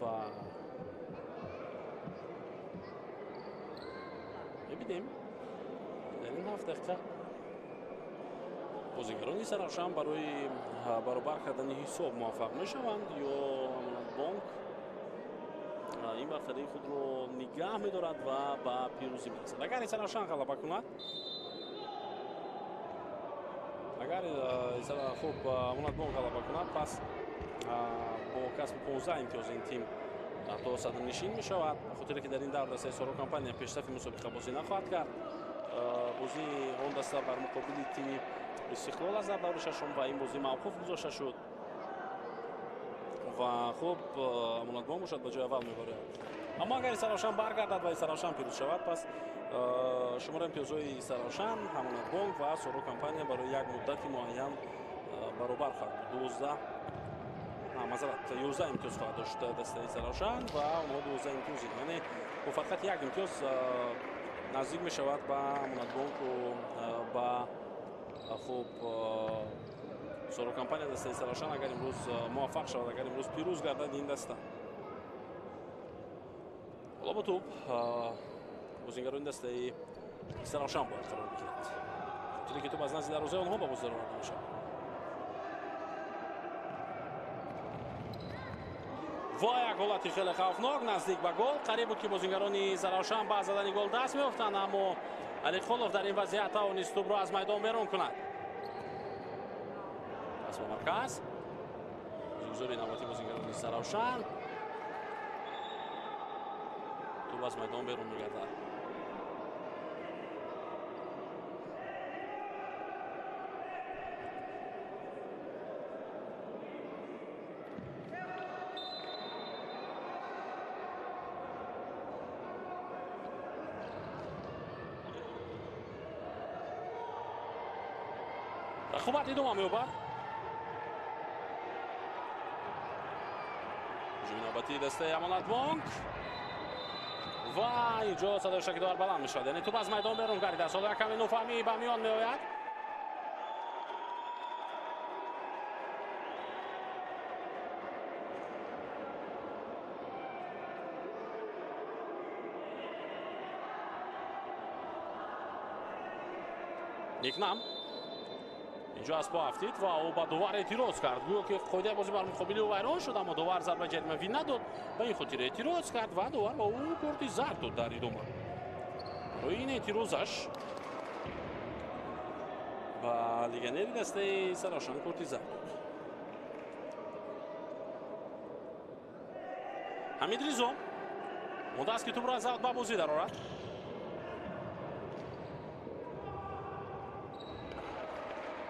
و ببینیم در این 7 دقیقه بازیگران سرافشان برای برابر کردن حساب موفق میشوند یا بانک این برتری خود رو نگاه می‌دارد و به پیروزی میرسد. اگر سرافشان غلبه کند، اگر خوب منظم غلبه کند، پس با کسب 15 امتیاز این تیم تا صدرنشین می شود. بخاطر که در این دور دسته سارو کمپانی پیشرفت مسابقه بازی نخواهد کرد. بازی آن دسته بر مقابل تیم استقلال از در دور ششم و این بازی موقوف گذاشته شد و خوب منظم باشد به جای اول میبرد. اما اگر سرافشان برگردد و سرافشان پیروز شود، پس شمار امتیازهای سرافشان، همانند بانک و سارو کمپانی برای یک مدت معین برابر خواهد بود. 11 امتیاز خواهد داشت دسته سرافشان و اونها 12 امتیاز، یعنی با فقط یک امتیاز نزدیک می شود به همانند بانک و به خوب سارو کمپانی دسته سرافشان اگر امروز موفق شود، اگر امروز پیروز گردد این دسته. حالا با توپ بازیگران دسته سرافشان باید قرار بگیرد. خاطر که توپ از نزد دروازه آنها به بازی آورده می شود. و یک حالت خیلی خوفناک نزدیک به گل. قریب بود که بازیگران سرافشان به زدن گل دست می‌یافتند، اما علی خلوف در این وضعیت توانست توپ را از میدان بیرون کند. پس به مرکز گذاری نوبتی بازیگران سرافشان، توپ از میدان بیرون می‌گردد. خوبت ادامه می‌یابد. هجوم نوبتی دسته امانت بانک و اینجا صدای شکیدار بلند می‌شود، یعنی توپ از میدان بیرون گردیده است. حالا کمی نوفهمی به میان می‌آید. نیکنم اینجا از پا افتید و او با دوباره اعتراض کرد، گویا که قاعده بازی بر مقابل او ویران شد، اما دوباره ضربه جریمه وی نداد. به این خاطر اعتراض کرد و دوباره با او کارت زرد داد در ادامه. روی این اعتراضش و لیگنری دسته سرافشان کارت زرد داد. حمید ریزو مونده است که توپ را از به بازی درآورد.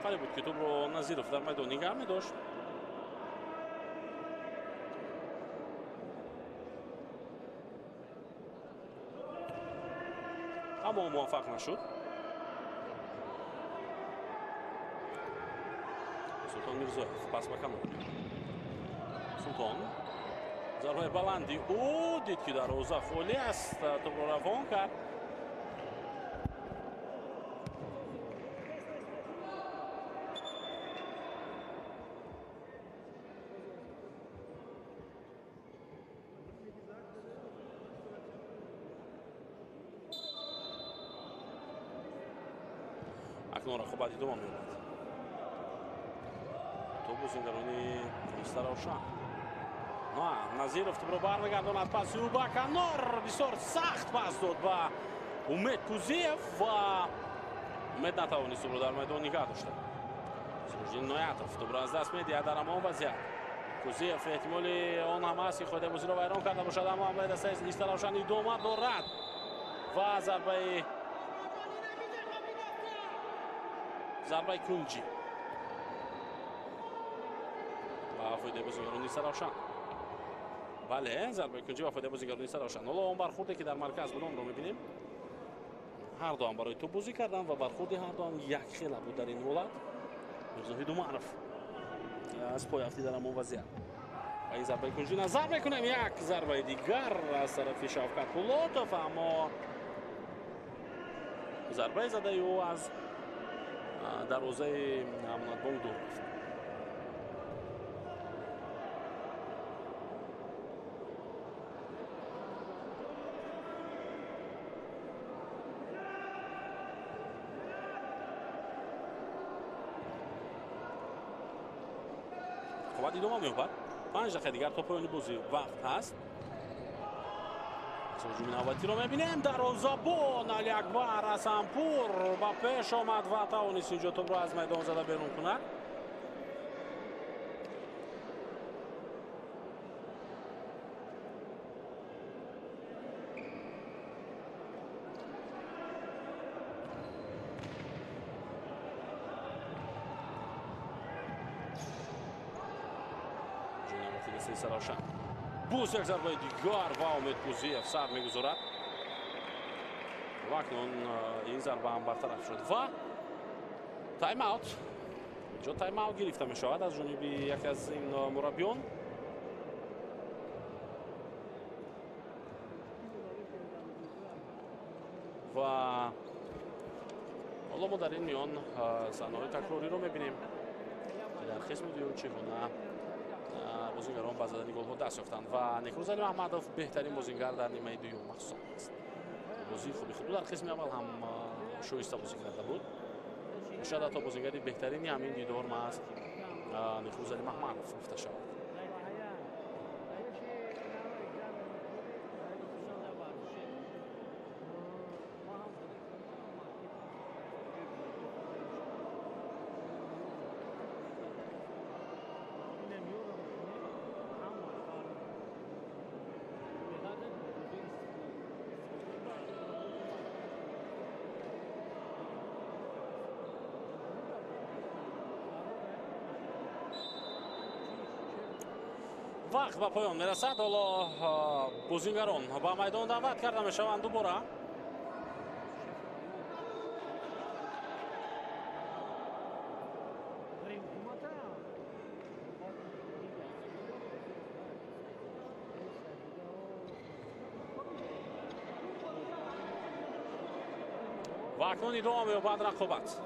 قریب بود که توپ رو نظیروف در میدان نگه می داشت. اما موفق نشد. سلطان میرزاєв پس به کامل. سلطان ضربه بلندی او دید که در حوزه فولی است، توپ رو روان کرد. اکنون رقابتی دوام می‌یابد. توپ بازیکنانی استراوشان. نه نظیرов تو برمیگرداند پس او با کنار بسیار سخت پاس داد و امید کوزیف و امید نتوانست او را در میدان نگه داشته. سروژین نویاتوف تو از دست میدهد در همان وضعیت. کوزیف احتمال آن هم است که خود بازی را ویران کرده باشد، اما حمله دسته استراوشان ادامه دارد و ضربه کنجی و فایده بازیکنان استراوشان. بله ضربه کنجی و فایده بازیکنان استراوشان. حالا اون برخوردی که در مرکز بود رو می‌بینیم. هر دو هم برای توپ بازی کردن و برخورد هر دو هم یک خیلی بود در این حالت. زاهد معرف از پای افتی در همون وضعیت و این ضربه کنجی نظر میکنیم یک ضربه دیگر از طرف شوکت پولاتوف، اما ضربه زده او از دروازه امانت بانک دور رفت. خب ادامه می‌یابد. 5 دقیقه دیگر تا پایان بازی وقت هست. هجوم نوبتی رو می‌بینیم. دروازه‌بان علی اکبر حسنپور با پیش آمد و توانست اینجا توپ رو از میدان زده بیرون کند. استراوشان بوز یک ضربه دیگر و امید کوزیف سر میگذارد و اکنون این ضربه هم برطرف شد و تایم اوت. اینجا تایم اوت گرفته می شود از جانب یک از این مربیان و حالا ما در این میان صحنه‌های تکراری رو میبینیم که در قسم دوم چگونه بازیگران با زدن گل ها دست یافتند و نیکروز علی محمدوف بهترین بازیگر در نیمه دوم محسوب است. بازی خوبی خود در قسم اول هم شایسته بازی کرده بود. شاید حتی بازیگری بهترینی همین دیدار ما است نیکروز علی محمدوف گفته شود. وقت به پایان میرسد. حالا بازیگران با میدان دعوت کرده میشوند دوباره. و اکنون ادامه می‌یابد رقابت.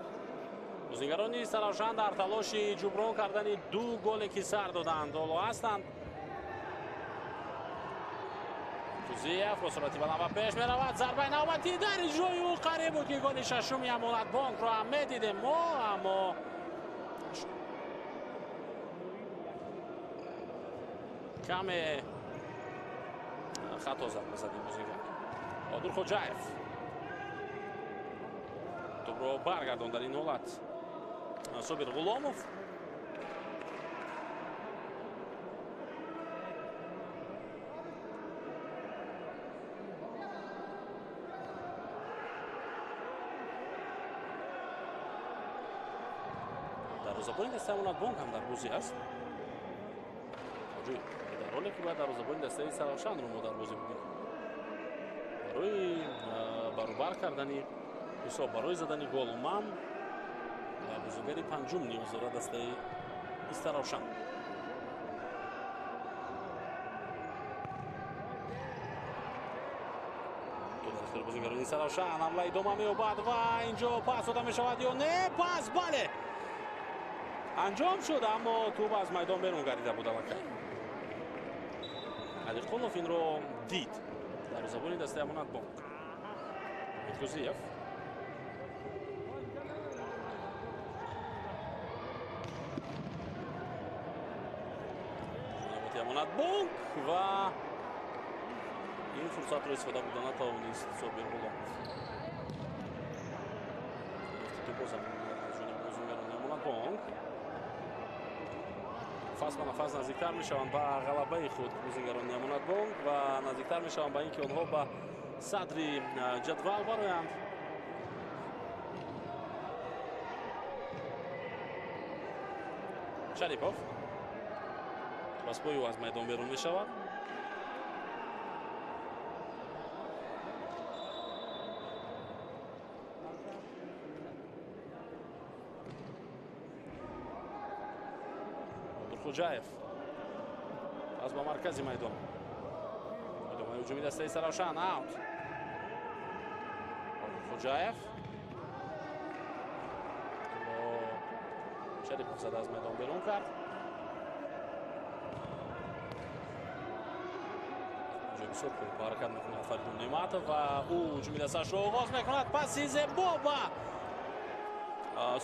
بازیگران استراوشان در تلاش جبران کردن دو گلی که سر دادند حالا هستند. کوزیف با سرعت بالا و پیش می‌رود. ضربه نوبتی در اجرای او قریب بود که گل ششم امانت بانک را هم می‌دیدیم ما، اما کم خطا ضربه زدیم بازیگر عادل خوجایف توپ را برگرداند در این حالت صابر غلاموف. دروازه‌بان دسته امانت بانک هم در بازی است. در حالی که باید دروازه‌بان دسته استراوشان رو ما در بازی بودیم برای برابر کردن حساب، برای زدن گل من بازیگری پنجم نیاز دارد دسته استراوشان. بازیگران استراوشان حمله ادامه می‌یابد و اینجا پاس داده می‌شود یا نه؟ پاس بله انجام شد، اما توپ از میدان بیرون گردیده بود. علی قلوف این رو دید. دروازه‌بان دسته امانت بانک کوزیف фурсати амонат бонк ва ин фурсатро истифода бурда натавонист Собир Ғуломов. Бозам аз ҷониби бозингарони амонат бонк фас ба нафас наздиктар мешаванд ба ғалабаи худ бозингарони амонат бонк ва наздиктар мешаванд ба ин ки онҳо ба садри ҷадвал бароянд. Шарипов бас бои ӯ аз майдон берун мешавад. Хӯҷаев аз ба маркази майдон идомаи ҳуҷуми дастаи Саравшан аут. Хӯҷаев Шарипов зада аз майдон берун кард. ҷобисёрпур ҳаракат мекунад Фаридун Неъматов ва ӯ ҳуҷуми дасташро оғоз мекунад. паси зебо ба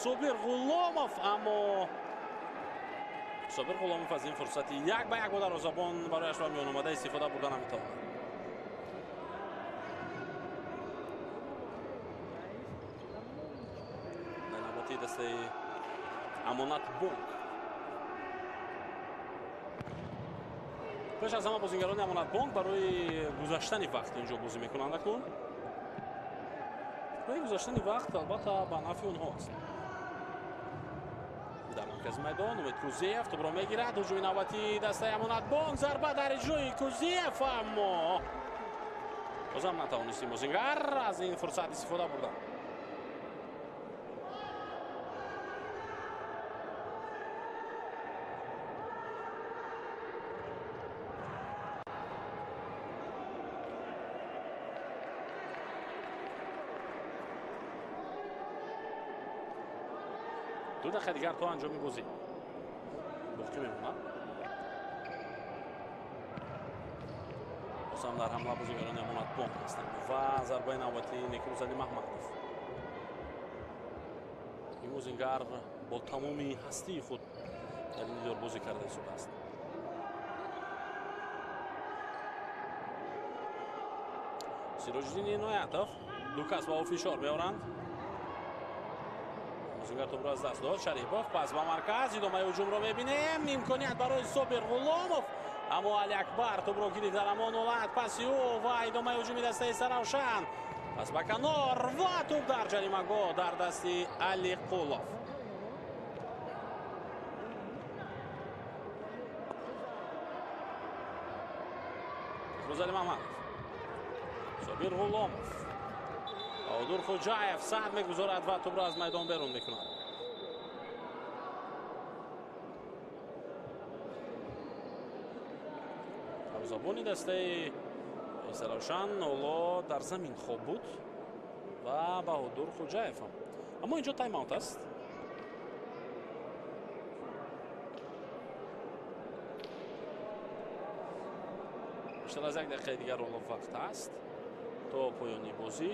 Собир Ғуломов, аммо Собир Ғуломов аз ин фурсати як ба як бо дарвозабон барояш ба миён омада истифода бурда наметавонад. дар навбати дастаи амонат бонк пеш аз ҳама бозингарони амонат бонк барои гузаштани вақт инҷо бозӣ мекунанд. акун барои гузаштани вақт албатта ба нафи онҳост. дар маркази майдон Умед Кузиев тӯбро мегирад. ҳуҷуми навбати дастаи амонат бонк зарба дар иҷрои Кузиев, аммо бозам натавонистим бозингар аз ин фурсат истифода бурда. ду дақиқа дигар то анҷоми бозӣ боқӣ мемонад. бозам дар ҳамла бозингарони амонат бонк ҳастанд ва зарбаи навбати Некрӯз Али Маҳмадов. ин бозингар бо тамоми ҳастии худ дар ин дидор бозӣ карда истодааст. Сироҷиддин Иноятов ду кас ба ӯ фишор меоранд. бозингар тӯбро аз даст дод. Шарипов пас ба марказ идомаи ҳуҷумро мебинем. имконият барои Собир Ғуломов, аммо Алиакбар тӯбро гирифт дар ҳамон ҳолат. паси ӯ ва идомаи ҳуҷуми дастаи Саравшан пас ба канор ва тӯб дар ҷаримагоҳ дар дасти Али Қулов. Некрӯз Маҳмадов, Собир Ғуломов, Баҳодур Хӯҷаев сад мегузорад ва тӯбро аз майдон берун мекунад. дарвозабони дастаи Саравшан ҳоло дар замин хоб буд ва Баҳодур Хӯҷаев ҳам. аммо инҷо тайм-аут аст. بیشتر از یک دقیقه دیگر ҳоло вақт аст то поёни бозӣ.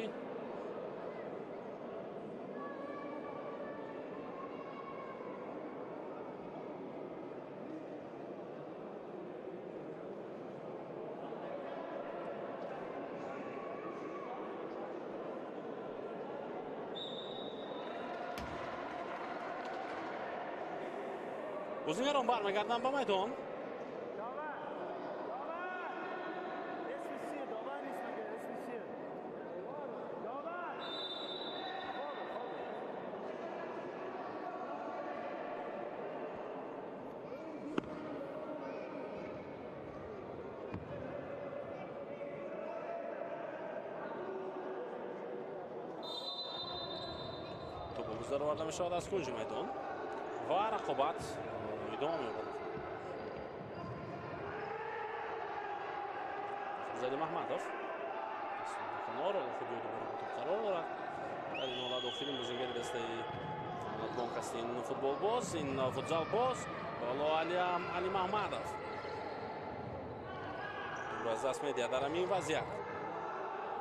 бозингарон бармегарданд ба майдон. توپ وارد میشود از کنج میدان و رقابت ادامه می‌یابد. زید محمدov کنار خوبی رو دوباره قرار دارد. در این حالت داخلی بازیگر دسته بانک است این فوتبال باز، این فوتزال باز. بالا علی محمدov رو از دست می‌دهد در این وضعیت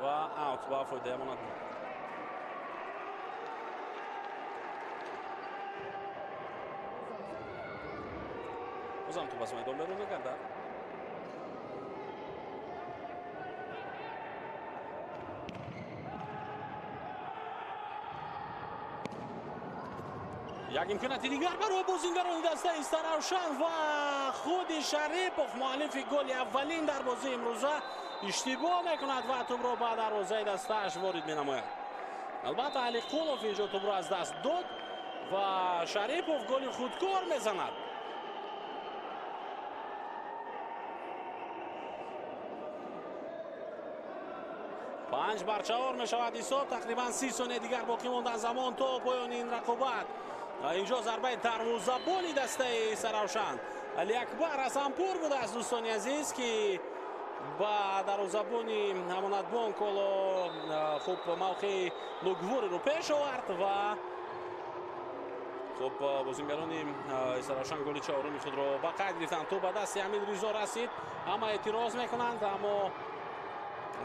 و اوت با فایده امانت. بازم تو باز میدان برون می‌گردد. یک امکاناتی دیگر برای بازیگران دسته سرافشان و خود شریپوف مؤلف گل اولین در بازی امروزه اشتباه میکند و توپ را به دروازه دستش وارد مینماید. البته علی قولوف اینجا توپ را از دست داد و شریپوف گل خودکار میزند. پنج بر 4 می شود حساب. تقریبا 30 ثانیه دیگر باقی مانده زمان تا پایان این رقابت. اینجا ضربه دروازه‌بانی دسته سرافشان علی اکبر حسنپور بوده از دوستان عزیز که با دروازه‌بانی امانت بانک خوب موقع لوگوور رو پیش آورد و خب بازیگران سرافشان گل چهارم خود را به قید گرفتند. تو به دست امین رضا رسید اما اعتراض میکنند، اما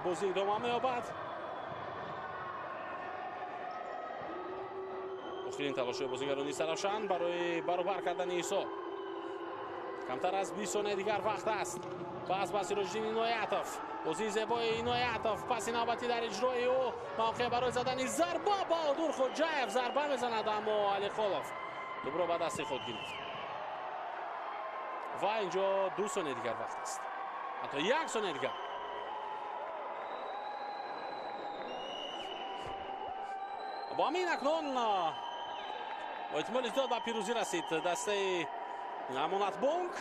بازی ادامه می‌یابد. آخرین تلاش بازیگران سرافشان برای برابر کردن حساب. کمتر از 20 ثانیه دیگر وقت است. پس به سیراج‌الدین اینایتوف، بازی زیبای اینایتوف، پس نوبتی در اجرای او، موقع برای زدن ضربه بهادر خوجاєв ضربه میزند اما علی قولوف توپ را به دست خود گرفت و اینجا 2 ثانیه دیگر وقت است، حتی 1 ثانیه دیگر. با همین اکنون احتمال زیاد به پیروزی رسید دسته امانت بانک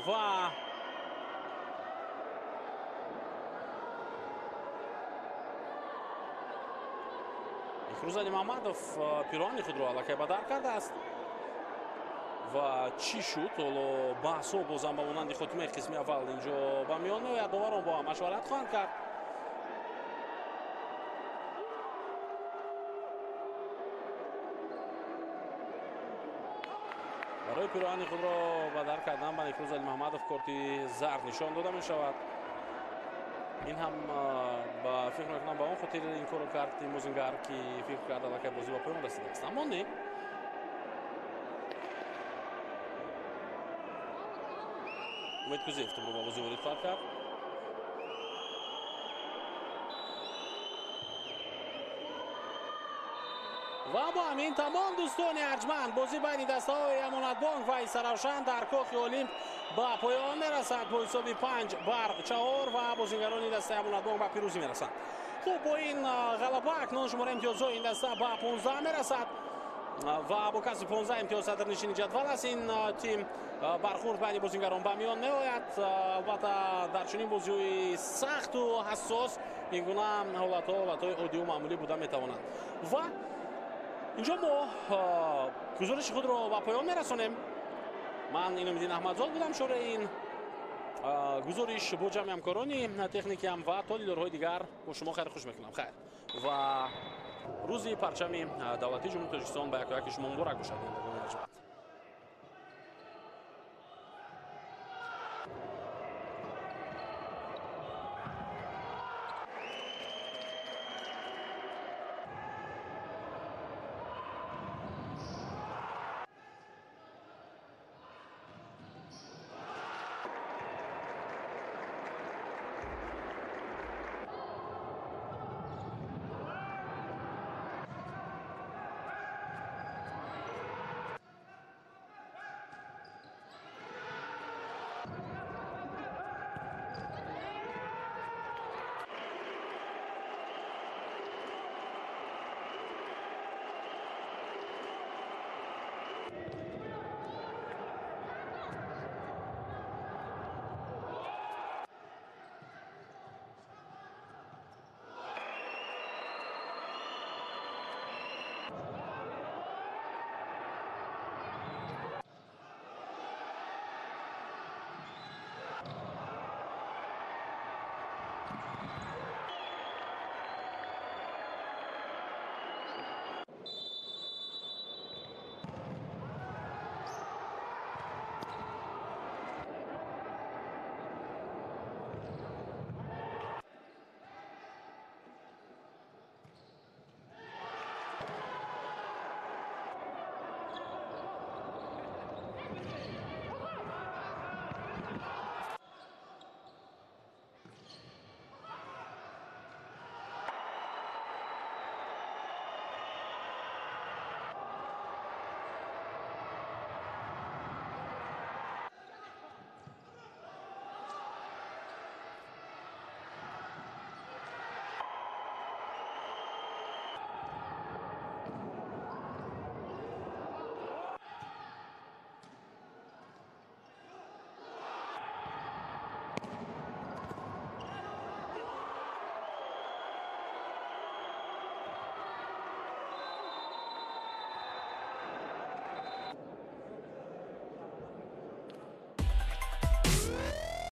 و فیروز علی محمدوف پیراهن خود را الکی به در کرده است و چی شد؟ حالا بحث و بازم به مانند خاتمه قسم اول اینجا به میان میآید. داوران با مشورت خواهند کرد. برای پیراهن خود را به در کردن به فیروز علی محمدوف کارت زرد نشان داده می شود. این هم با فکر میکنم با اون خاطر این کارو کرد این بازیگر که فکر کرد که بازی با پایان رسیده است، اما نه. امید کوزیف تو با بازی وارد خواهد کرد. و با همین تمام دوستان ارجمند بازی بین دسته‌های امانت بانک و سرافشان در کاخ المپ با پایان میرسد با حساب 5 بر 4 و بازیگران دسته امانت بانک به پیروزی میرسند. خب با این غلبه اکنون شماره امتیازهای این دسته به 15 میرسد و با کسب 15 امتیاز صدر نشین جدول است. این تیم برخورد بین بازیگران به میان میآید. البته در چنین بازی‌های سخت و حساس این گونه حالت‌های عادی و معمولی بوده میتوانند. و اینجا ما گزارش خود را به پایان میرسانیم. من اینامدین احمدزاد بودم شورای این گزارش با جمع همکارانی تکنیکی هم و تا دیدارهای دیگر با شما خیر خوش میکنم. خیر و روزی پرچم دولتی جمهوری تاجیکستان به یک شما مبارک باشد.